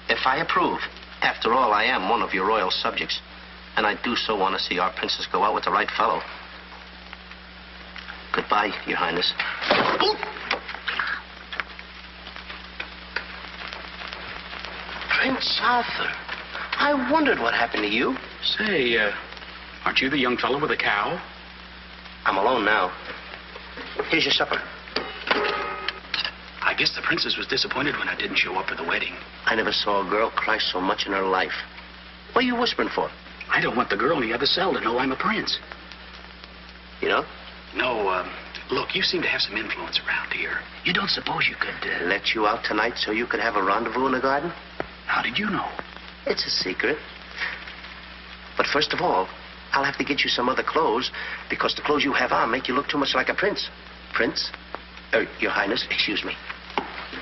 Speaker 5: if I approve, after all, I am one of your royal subjects. And I do so want to see our princess go out with the right fellow. Goodbye, Your Highness. Ooh. Prince Arthur, I wondered what happened to you.
Speaker 2: Say, aren't you the young fellow with the cow?
Speaker 5: I'm alone now. Here's your supper.
Speaker 2: I guess the princess was disappointed when I didn't show up for the wedding.
Speaker 5: I never saw a girl cry so much in her life. What are you whispering for?
Speaker 2: I don't want the girl in the other cell to know I'm a prince.
Speaker 5: You know?
Speaker 2: No, look, you seem to have some influence around here. You don't suppose you could...
Speaker 5: Let you out tonight so you could have a rendezvous in the garden?
Speaker 2: How did you know?
Speaker 5: It's a secret. But first of all, I'll have to get you some other clothes, because the clothes you have on make you look too much like a prince. Prince? Your Highness, excuse me.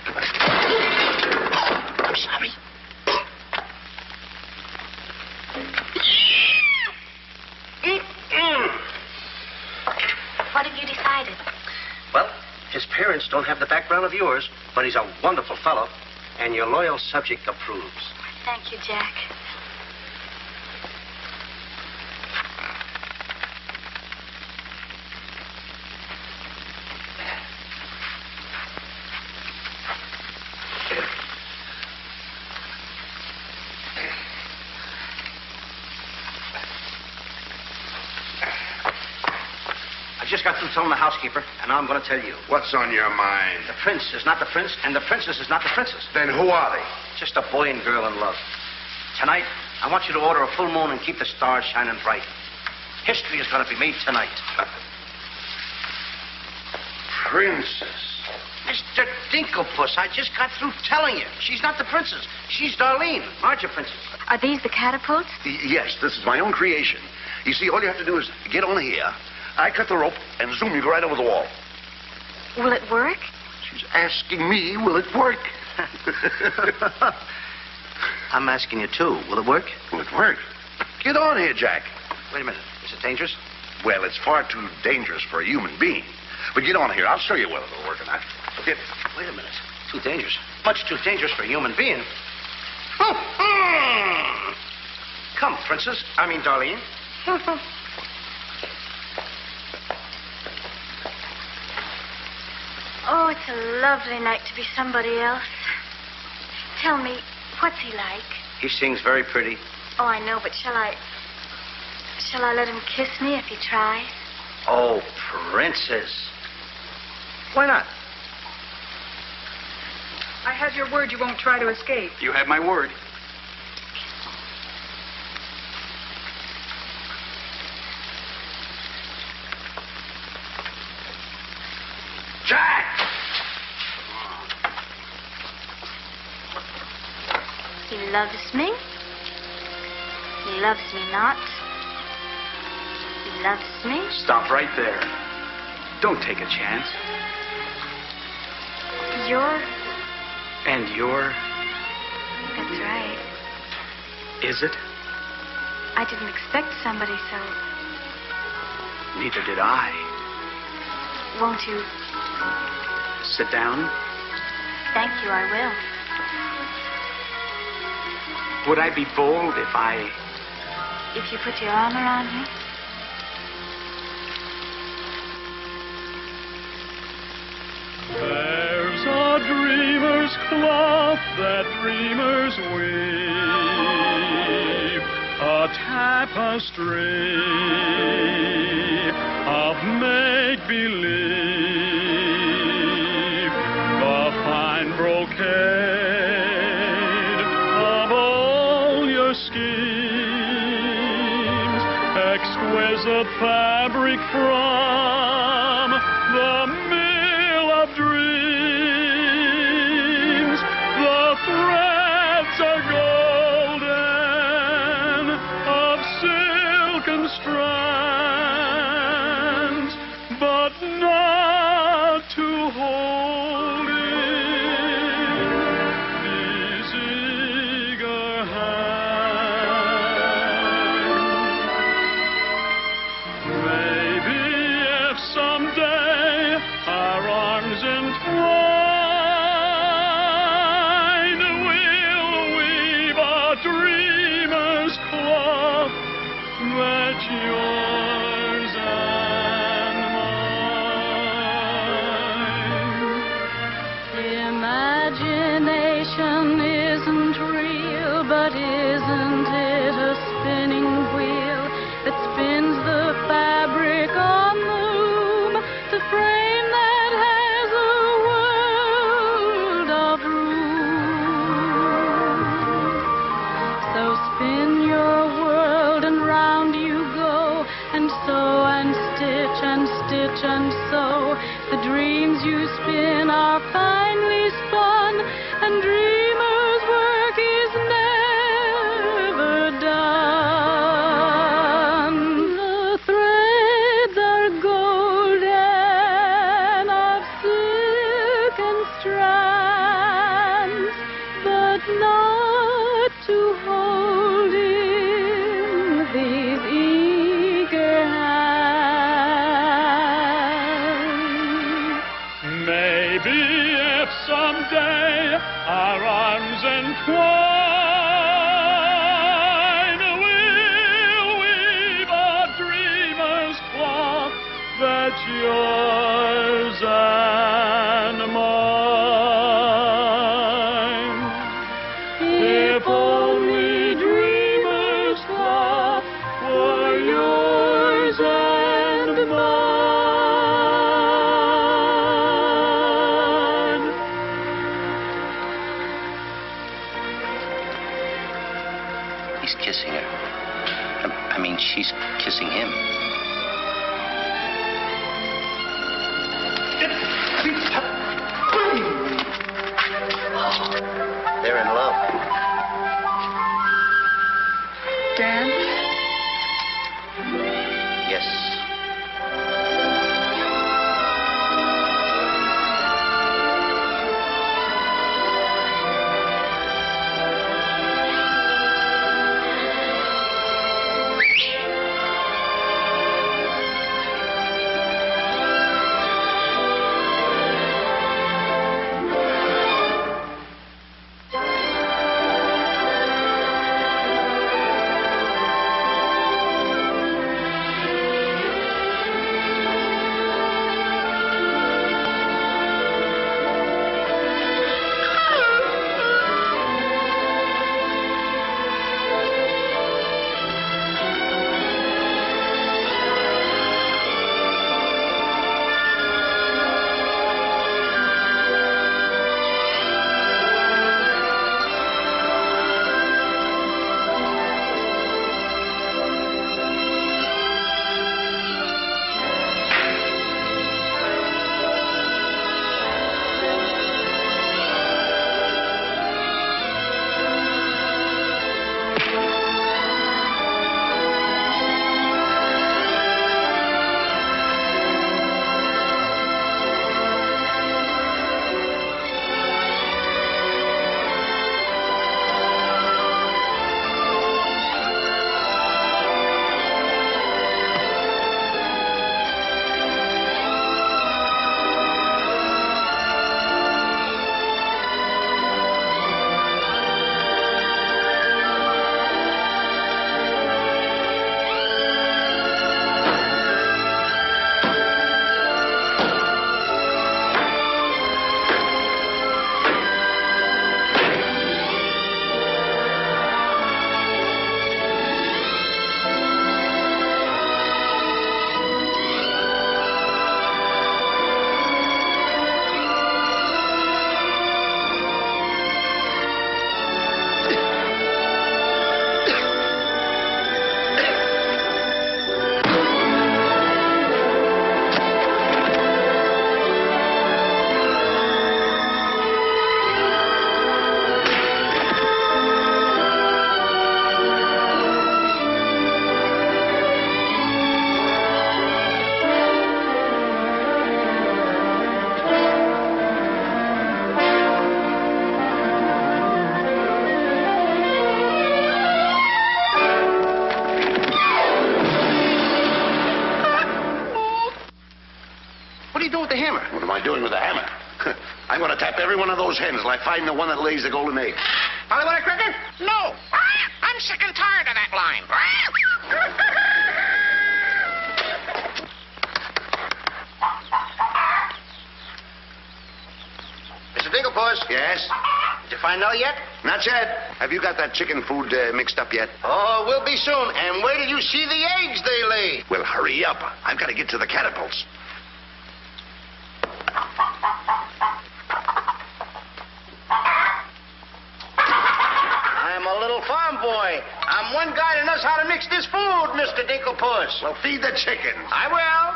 Speaker 5: I'm sorry.
Speaker 3: What have you decided?
Speaker 5: Well, his parents don't have the background of yours, but he's a wonderful fellow, and your loyal subject approves.
Speaker 3: Thank you, Jack.
Speaker 5: I just got through telling the housekeeper, and now I'm going to tell you.
Speaker 4: What's on your mind?
Speaker 5: The prince is not the prince, and the princess is not the princess.
Speaker 4: Then who are they?
Speaker 5: Just a boy and girl in love. Tonight, I want you to order a full moon and keep the stars shining bright. History is going to be made tonight.
Speaker 4: Princess.
Speaker 5: Mr. Dinklepuss, I just got through telling you. She's not the princess. She's Darlene, aren't you, princess?
Speaker 3: Are these the catapults?
Speaker 9: Yes, this is my own creation. You see, all you have to do is get on here. I cut the rope, and zoom, you go right over the wall.
Speaker 3: Will it work?
Speaker 9: She's asking me, will it work?
Speaker 5: I'm asking you, too. Will it work?
Speaker 9: Will it work? Get on here, Jack.
Speaker 5: Wait a minute. Is it dangerous?
Speaker 9: Well, it's far too dangerous for a human being. But get on here. I'll show you whether it'll work or not. Get.
Speaker 5: Wait a minute. Too dangerous. Much too dangerous for a human being. Come, princess. I mean, Darlene.
Speaker 3: Oh, it's a lovely night to be somebody else. Tell me, what's he like?
Speaker 5: He sings very pretty.
Speaker 3: Oh, I know, but shall I let him kiss me if he tries?
Speaker 5: Oh, princess. Why not?
Speaker 6: I have your word you won't try to escape.
Speaker 2: You have my word.
Speaker 5: Jack!
Speaker 3: He loves me. He loves me not. He loves me.
Speaker 2: Stop right there. Don't take a chance.
Speaker 3: You're
Speaker 2: And you're...
Speaker 3: That's right.
Speaker 2: Is it?
Speaker 3: I didn't expect somebody so...
Speaker 2: Neither did I.
Speaker 3: Won't you?
Speaker 2: Sit down.
Speaker 3: Thank you, I will.
Speaker 2: Would I be bold if I...
Speaker 3: If you put your arm around me?
Speaker 13: There's a dreamer's cloth that dreamers weave, a tapestry of make-believe, the fine brocade of all your schemes, exquisite fabric from the mill of dreams. The threads are golden, of silken strands, but not to hold in these eager hands. Maybe if someday our arms entwine, we'll weave a dreamer's cloth that's yours and mine.
Speaker 3: Imagination isn't real, but isn't it a spinning wheel that spins the fabric on the loom, the frame that has a world of room? So spin your world and round you go, and sew and stitch and stitch and sew. The dreams you spin are finely spun, and dreamers' work is never done. The threads are golden, of silken strands, but not to hold in these eager hands.
Speaker 13: Maybe if someday our arms entwine, we'll weave a dreamer's cloth that's yours and mine. If only dreamer's cloth were yours and mine.
Speaker 5: He's kissing her. I mean, she's kissing him. They're in love.
Speaker 3: Dan?
Speaker 5: Yes. What are you doing with the hammer?
Speaker 4: What am I doing with the hammer? I'm going to tap every one of those hens till I find the one that lays the golden egg.
Speaker 5: Polly, want a cracker?
Speaker 19: No. I'm sick and tired of that line.
Speaker 5: Mr. Dinklepuss?
Speaker 4: Yes?
Speaker 5: Did you find out yet?
Speaker 4: Not yet. Have you got that chicken food mixed up yet?
Speaker 5: Oh, we'll be soon. And wait till you see the eggs they lay.
Speaker 4: Well, hurry up. I've got to get to the catapults.
Speaker 5: I'm a little farm boy. I'm one guy that knows how to mix this food, Mr. Dinklepuss.
Speaker 4: Well, feed the chickens.
Speaker 5: I will.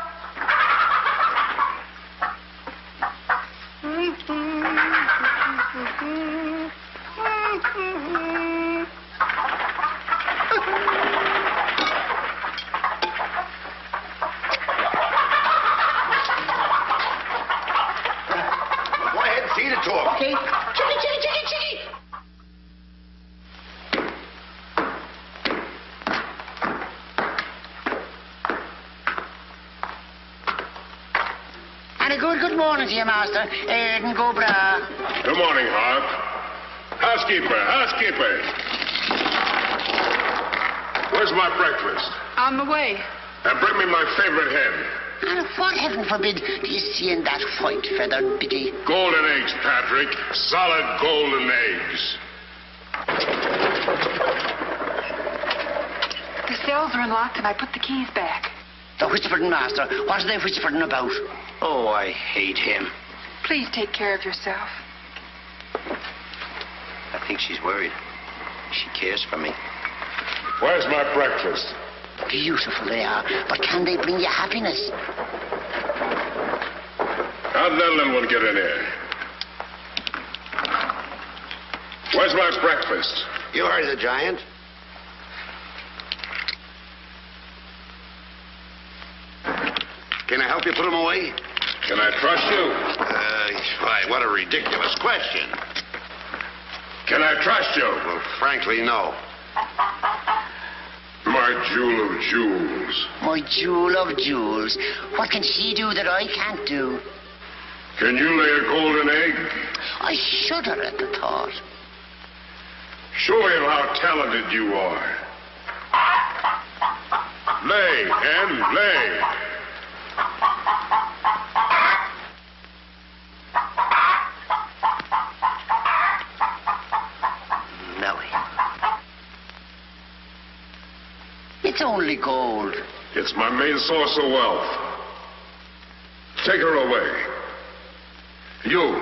Speaker 4: Go ahead and feed it to them.
Speaker 5: Okay.
Speaker 19: Chickie, chickie, chickie, chickie.
Speaker 18: And a good morning to you, Master. And go bra.
Speaker 14: Good morning, Hart. Housekeeper. Where's my breakfast?
Speaker 6: On the way.
Speaker 14: And bring me my favorite hen.
Speaker 18: And what, heaven forbid, do you see in that white-feathered biddy?
Speaker 14: Golden eggs, Patrick. Solid golden eggs.
Speaker 6: The cells are unlocked and I put the keys back.
Speaker 18: The whispering, Master. What are they whispering about?
Speaker 5: Oh, I hate him.
Speaker 6: Please take care of yourself.
Speaker 5: I think she's worried. She cares for me.
Speaker 14: Where's my breakfast?
Speaker 18: Beautiful they are, but can they bring you happiness?
Speaker 14: How'd that little one get in here? Where's my breakfast?
Speaker 4: You heard the giant. Can I help you put them away?
Speaker 14: Can I trust you?
Speaker 4: Why, what a ridiculous question.
Speaker 14: Can I trust you?
Speaker 4: Well, frankly, no.
Speaker 14: My jewel of jewels.
Speaker 18: My jewel of jewels. What can she do that I can't do?
Speaker 14: Can you lay a golden egg?
Speaker 18: I shudder at the thought.
Speaker 14: Show him how talented you are. Lay, hen, lay.
Speaker 5: Nellie.
Speaker 18: It's only gold.
Speaker 14: It's my main source of wealth. Take her away. You.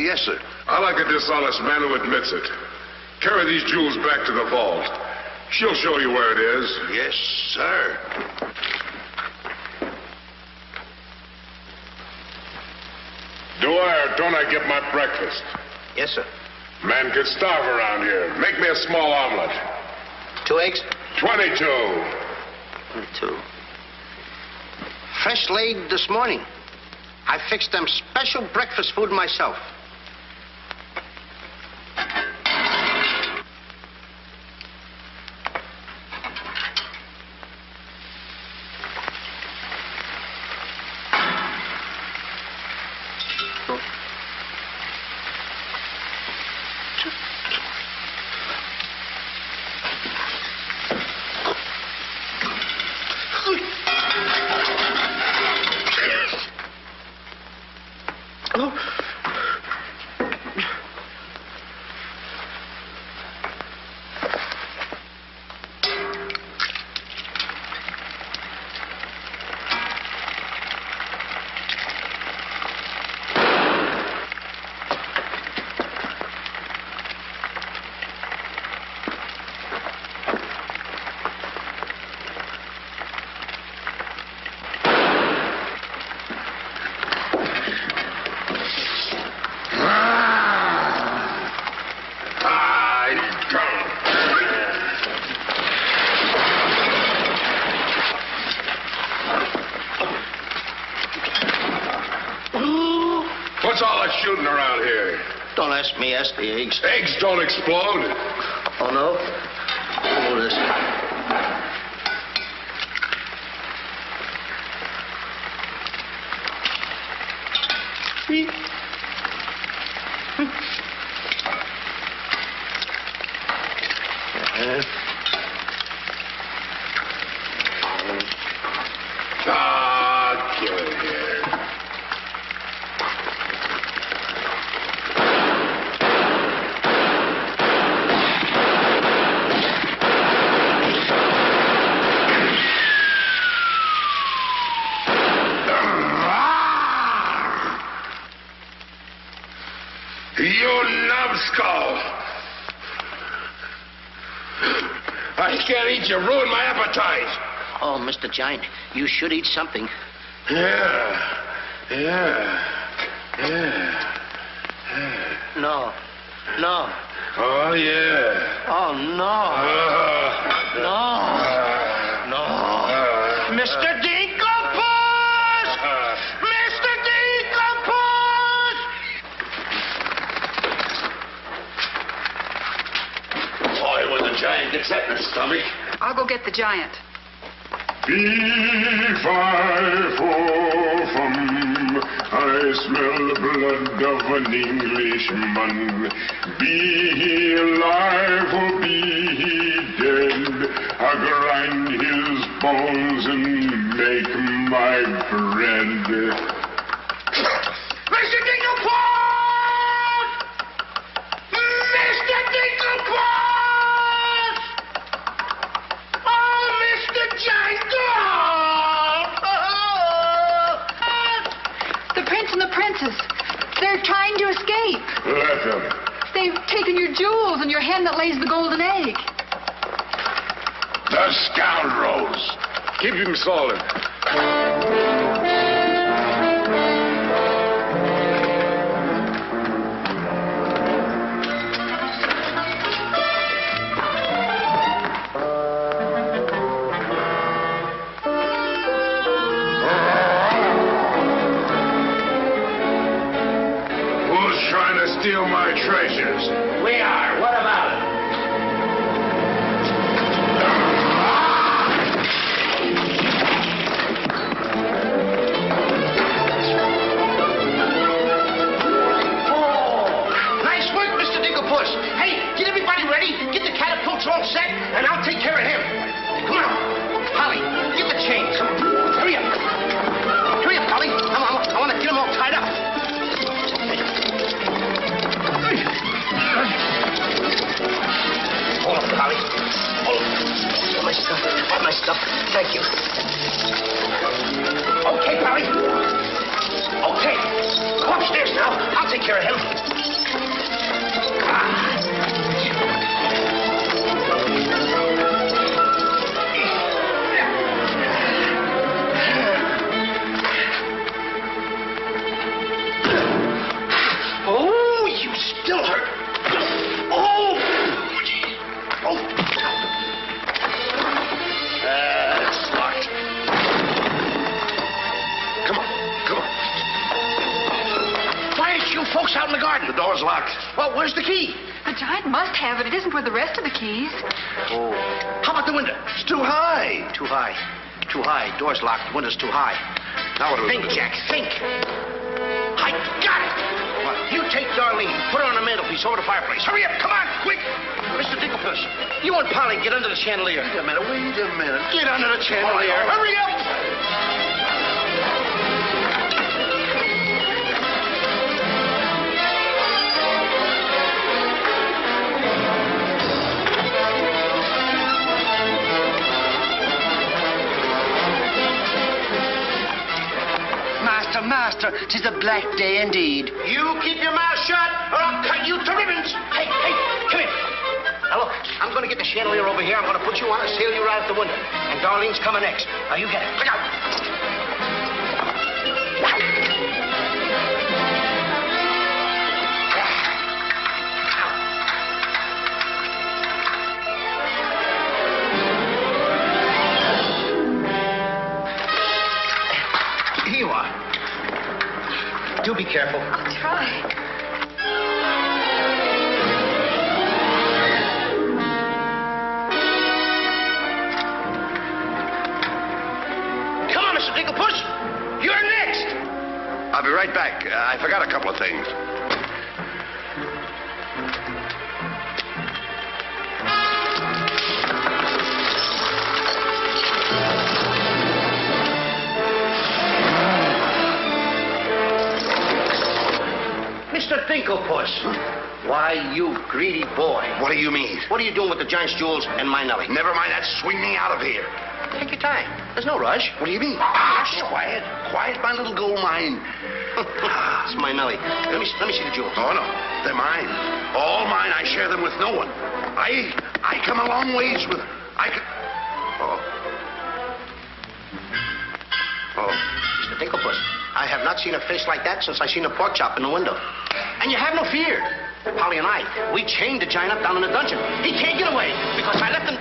Speaker 4: Yes, sir.
Speaker 14: I like a dishonest man who admits it. Carry these jewels back to the vault. She'll show you where it is.
Speaker 4: Yes, sir.
Speaker 14: Do I or don't I get my breakfast?
Speaker 5: Yes, sir.
Speaker 14: Man could starve around here. Make me a small omelet.
Speaker 5: 2 eggs?
Speaker 14: 22.
Speaker 5: 22. Fresh laid this morning. I fixed them special breakfast food myself.
Speaker 14: What's all that shooting around here?
Speaker 5: Don't ask me, ask the eggs.
Speaker 14: Eggs don't explode.
Speaker 5: Oh, no? Oh, this.
Speaker 4: Give it here. You numbskull! I can't eat you. Ruin my appetite.
Speaker 12: Oh, Mr. Giant, you should eat something.
Speaker 4: Yeah.
Speaker 12: No. No.
Speaker 4: Oh, yeah.
Speaker 12: Oh, no. No. Mr. Dinklebus! Mr. Dinklebus!
Speaker 4: Boy, when the giant gets that in his stomach.
Speaker 6: I'll go get the giant.
Speaker 14: Fee-fi-fo-fum, I smell the blood of an Englishman. Be he alive or be he dead, I grind his bones and make my bread.
Speaker 19: Mr. Dinklebus! Mr. Dinklebus! Oh, Mr. Giant!
Speaker 6: The prince and the princess. They're trying to escape.
Speaker 14: Let them.
Speaker 6: They've taken your jewels and your hen that lays the golden egg.
Speaker 4: The scoundrels.
Speaker 14: Keep him solid.
Speaker 4: Steal my treasures.
Speaker 12: We are. What about it?
Speaker 5: Oh, nice work, Mr. Dinklebus. Hey, get everybody ready. Get the catapults all set, and I'll take care of him. Come on. Polly, get the chains. Come on. Hurry up. Hurry up, Polly. I want to get them all tied up. Hold up, Polly. Hold up. Get my stuff. Got my stuff. Thank you. Okay, Polly. Okay. Go upstairs now. I'll take care of him. Oh, you still hurt. It's locked. Come on. Why aren't you folks out in the garden?
Speaker 4: The door's locked.
Speaker 5: Well, where's the key?
Speaker 6: The giant must have it. It isn't with the rest of the keys.
Speaker 5: Oh. How about the window?
Speaker 4: It's too high.
Speaker 5: Too high. Door's locked. The window's too high.
Speaker 4: Now what do we
Speaker 5: Think,
Speaker 4: do?
Speaker 5: Jack, think. I got it. What? You take Darlene, put her on the mantelpiece over the fireplace. Hurry up, come on, quick. Mr. Dinklebus, you and Polly get under the chandelier.
Speaker 4: Wait a minute.
Speaker 5: Get under the chandelier. Hurry up.
Speaker 18: Master, 'tis a black day indeed.
Speaker 5: You keep your mouth shut, or I'll cut you to ribbons. Hey, come here. Now, look, I'm going to get the chandelier over here. I'm going to put you on and sail you right out the window. And Darlene's coming next. Now, you get it. Look out. Here you are. Do be careful.
Speaker 6: I'll try.
Speaker 5: Come on, Mr. Dinklebus. You're next.
Speaker 4: I'll be right back. I forgot a couple of things.
Speaker 5: Mr. Dinklepuss. Why, you greedy boy.
Speaker 4: What do you mean?
Speaker 5: What are you doing with the Giant's jewels and my Nellie?
Speaker 4: Never mind that. Swing me out of here.
Speaker 5: Take your time. There's no rush.
Speaker 4: What do you mean? Shh, quiet. Quiet, my little gold mine.
Speaker 5: It's my Nellie. Let me see the jewels.
Speaker 4: Oh, no. They're mine. All mine. I share them with no one. I come a long ways with...
Speaker 5: Oh, Mr. Dinklepuss, I have not seen a face like that since I seen a pork chop in the window. And you have no fear. Polly and I, we chained the Giant up down in the dungeon. He can't get away because I left him...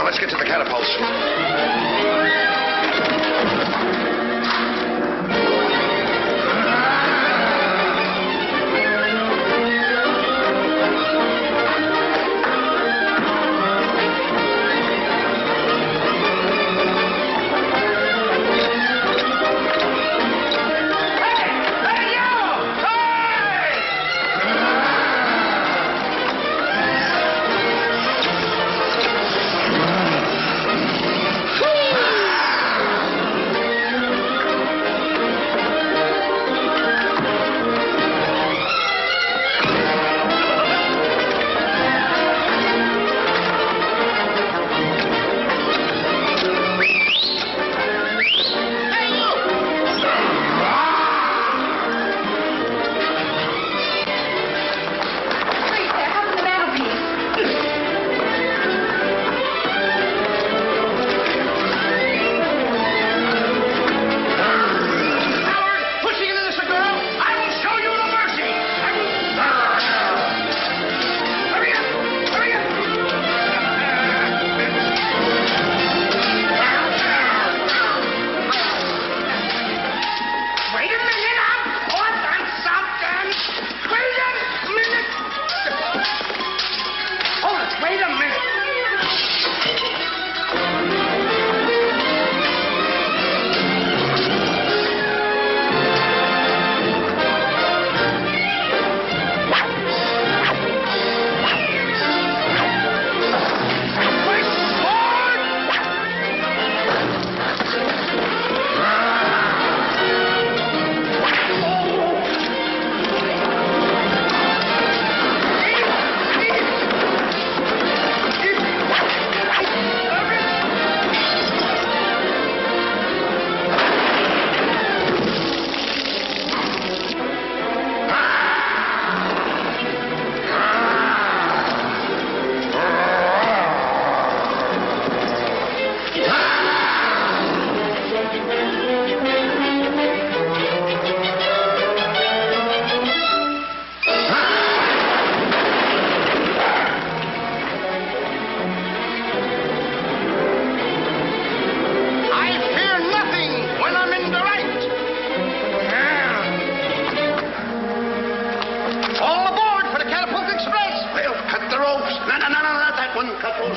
Speaker 4: Let's get to the catapults.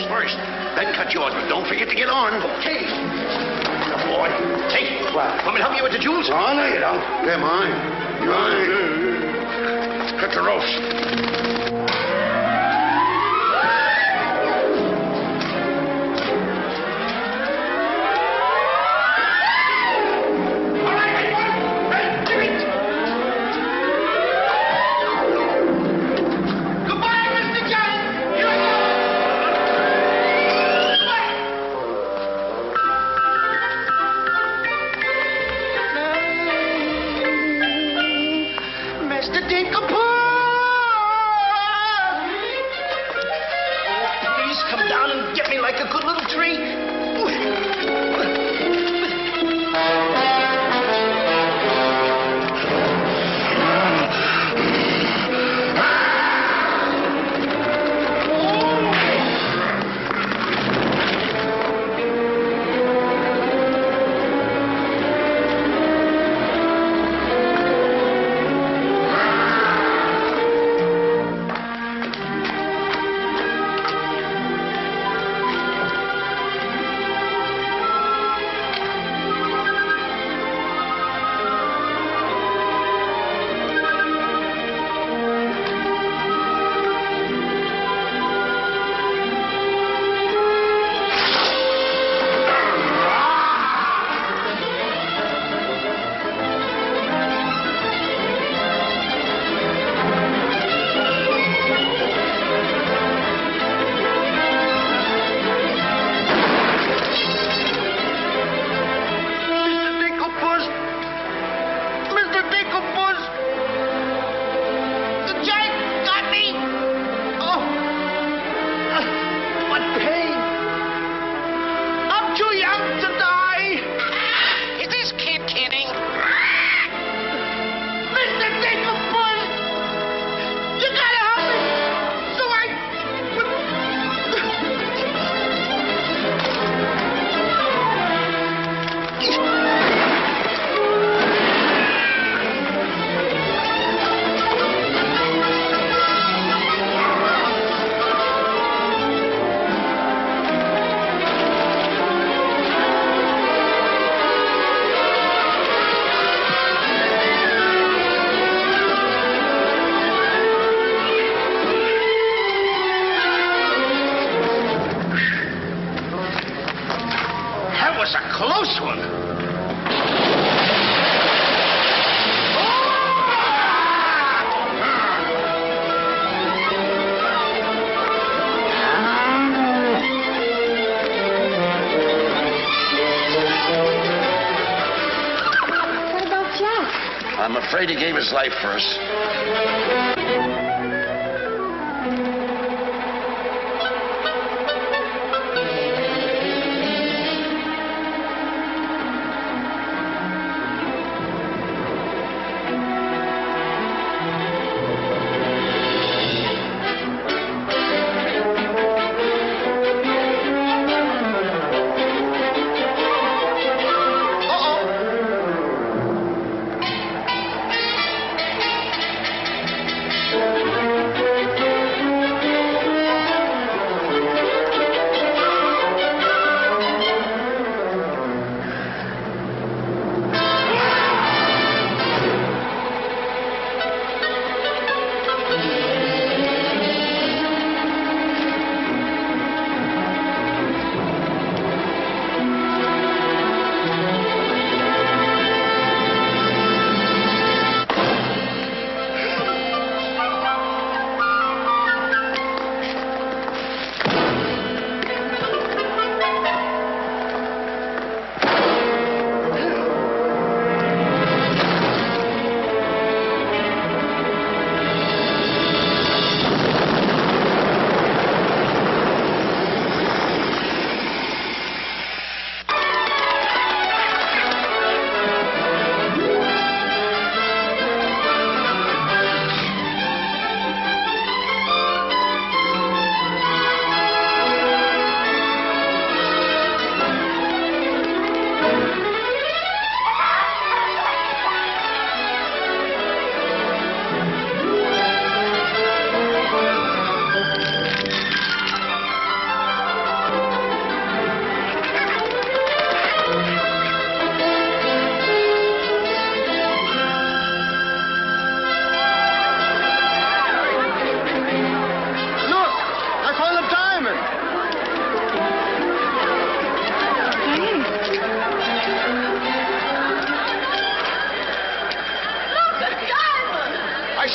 Speaker 4: First, then cut yours, but don't forget to get on. Okay. Now, boy, take it. Want me to help you with the jewels? Oh, no, you don't. They're mine. Mine. Cut the ropes.
Speaker 12: a good little treat.
Speaker 4: I'm afraid he gave his life for us.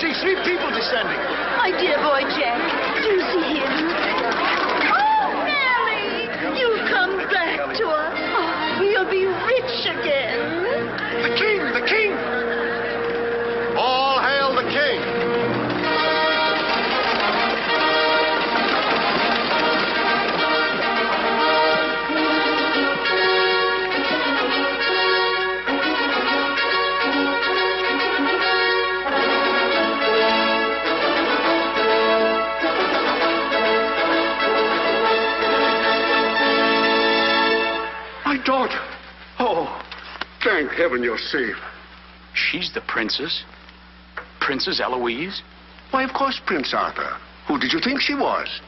Speaker 19: see 3 people descending.
Speaker 8: My dear boy, Jack. Do you see him? Oh, Nellie! You've come back to us. Oh, we'll be rich again.
Speaker 19: The king! The king! All hail the king!
Speaker 9: daughter. Oh, thank heaven you're safe.
Speaker 2: She's the princess. Princess Eloise?
Speaker 9: Why, of course, Prince Arthur. Who did you think she was?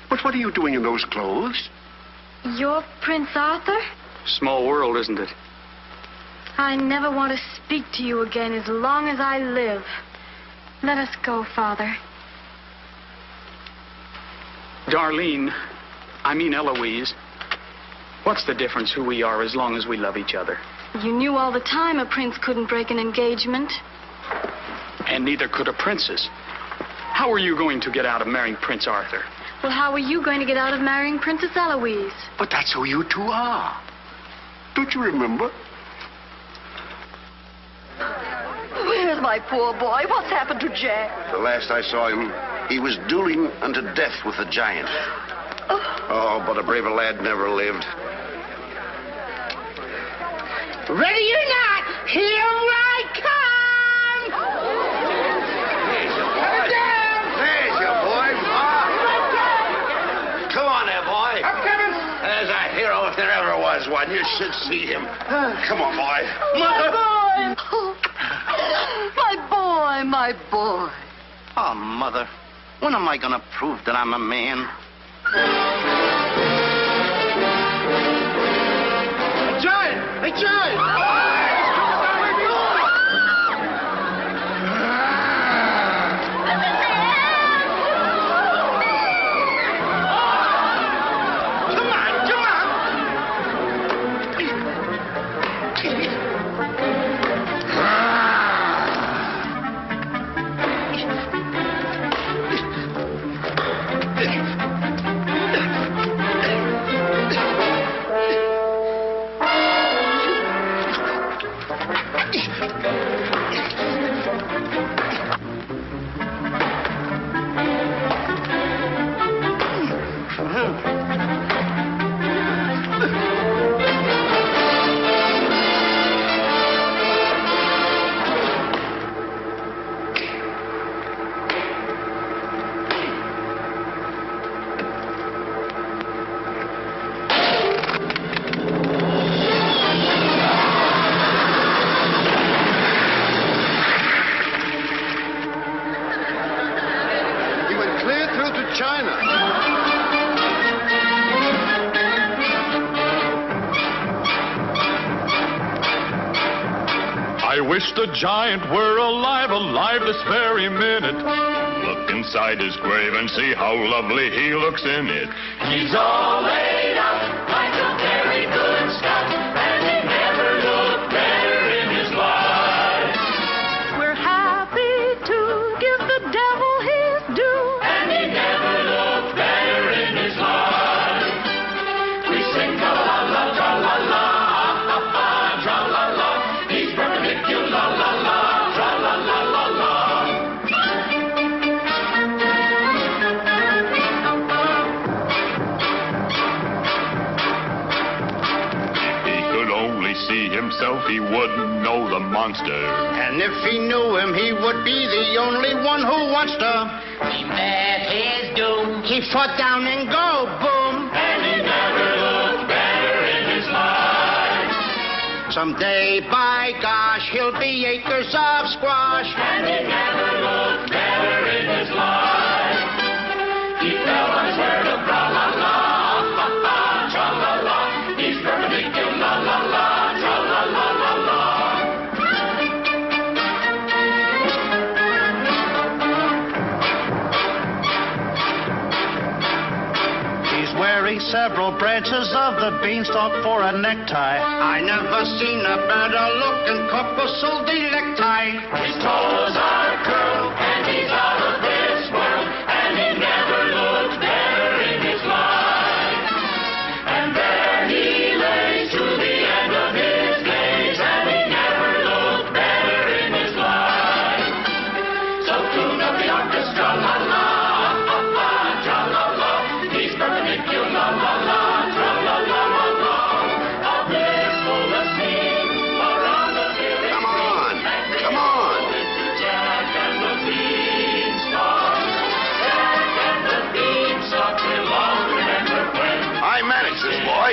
Speaker 9: But what are you doing in those clothes?
Speaker 3: You're Prince Arthur?
Speaker 2: Small world, isn't it?
Speaker 3: I never want to speak to you again as long as I live. Let us go, Father.
Speaker 2: Darlene, I mean Eloise. What's the difference who we are as long as we love each other?
Speaker 3: You knew all the time a prince couldn't break an engagement.
Speaker 2: And neither could a princess. How are you going to get out of marrying Prince Arthur?
Speaker 3: Well, how are you going to get out of marrying Princess Eloise?
Speaker 9: But that's who you two are. Don't you remember?
Speaker 10: Where's my poor boy? What's happened to Jack?
Speaker 7: The last I saw him, he was dueling unto death with the giant. Oh, but a braver lad never lived.
Speaker 18: Ready or not, here I come!
Speaker 7: There's your boy. Come on there, boy.
Speaker 18: I'm coming.
Speaker 7: There's a hero if there ever was one. You should see him. Come on, boy.
Speaker 10: My boy! My boy, my boy.
Speaker 12: Oh, Mother, when am I going to prove that I'm a man?
Speaker 19: Giant! Hey, Giant!
Speaker 17: I wish the giant were alive this very minute. Look inside his grave and see how lovely he looks in it.
Speaker 13: He's all laid out like a very good scout, and he never looked better in his life.
Speaker 3: We're happy to give the devil his due,
Speaker 13: And he never looked better in his life. We sing tra-la-la, tra-la-la, ah-ha-ha, tra-la-la. He's perpendicular, la-la-la, tra-la-la-la-la.
Speaker 17: See himself, he wouldn't know the monster.
Speaker 12: And if he knew him, he would be the only one who wants to.
Speaker 18: He met his doom.
Speaker 12: He fought down and go, boom.
Speaker 13: And he never looked better in his life.
Speaker 12: Someday, by gosh, he'll be acres of squash.
Speaker 13: And he never looked better in his life. He fell on his word of tra-la-la, ah-ha-ha, tra-la-la. He's perpendicular, la-la-la.
Speaker 12: Wearing several branches of the beanstalk for a necktie. I never seen a better looking couple so necktie.
Speaker 13: His toes are curled and he's out of this world, and he never looked better in his life. And there he lays to the end of his days, and he never looked better in his life. So tune up the orchestra, la la, ah ah, tra la la. He's perpendicular, la la, tra la la la la. A blissful asleep around the village.
Speaker 7: Come on.
Speaker 13: Jack and the
Speaker 4: Princess boy.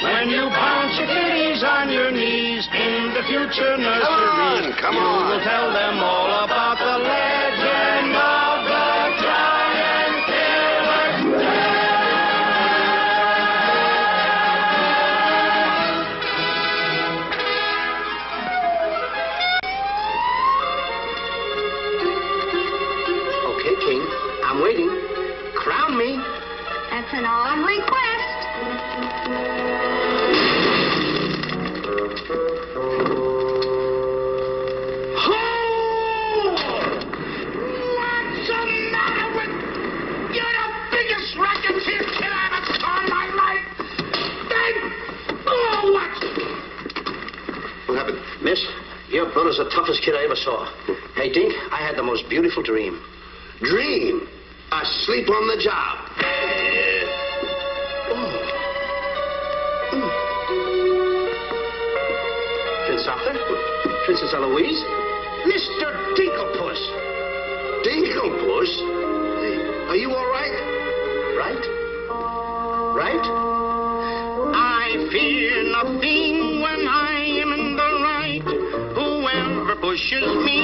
Speaker 12: When you bounce your kitties on your knees in the future nursery,
Speaker 4: Come
Speaker 12: you
Speaker 4: on.
Speaker 12: will tell them all about the legend of the giant killer. Okay, King, I'm waiting. Crown me.
Speaker 1: That's an odd request.
Speaker 19: What's the matter with... You're the biggest racketeer kid I ever saw in my life. What?
Speaker 12: What happened? Miss, your brother's the toughest kid I ever saw. Hey, Dink, I had the most beautiful dream.
Speaker 4: Dream. Asleep on the job.
Speaker 12: Prince Arthur? Princess Eloise? Mr. Dinklepuss.
Speaker 4: Dinklepuss? Are you all right?
Speaker 12: Right? Right? I fear nothing when I am in the right. Whoever pushes me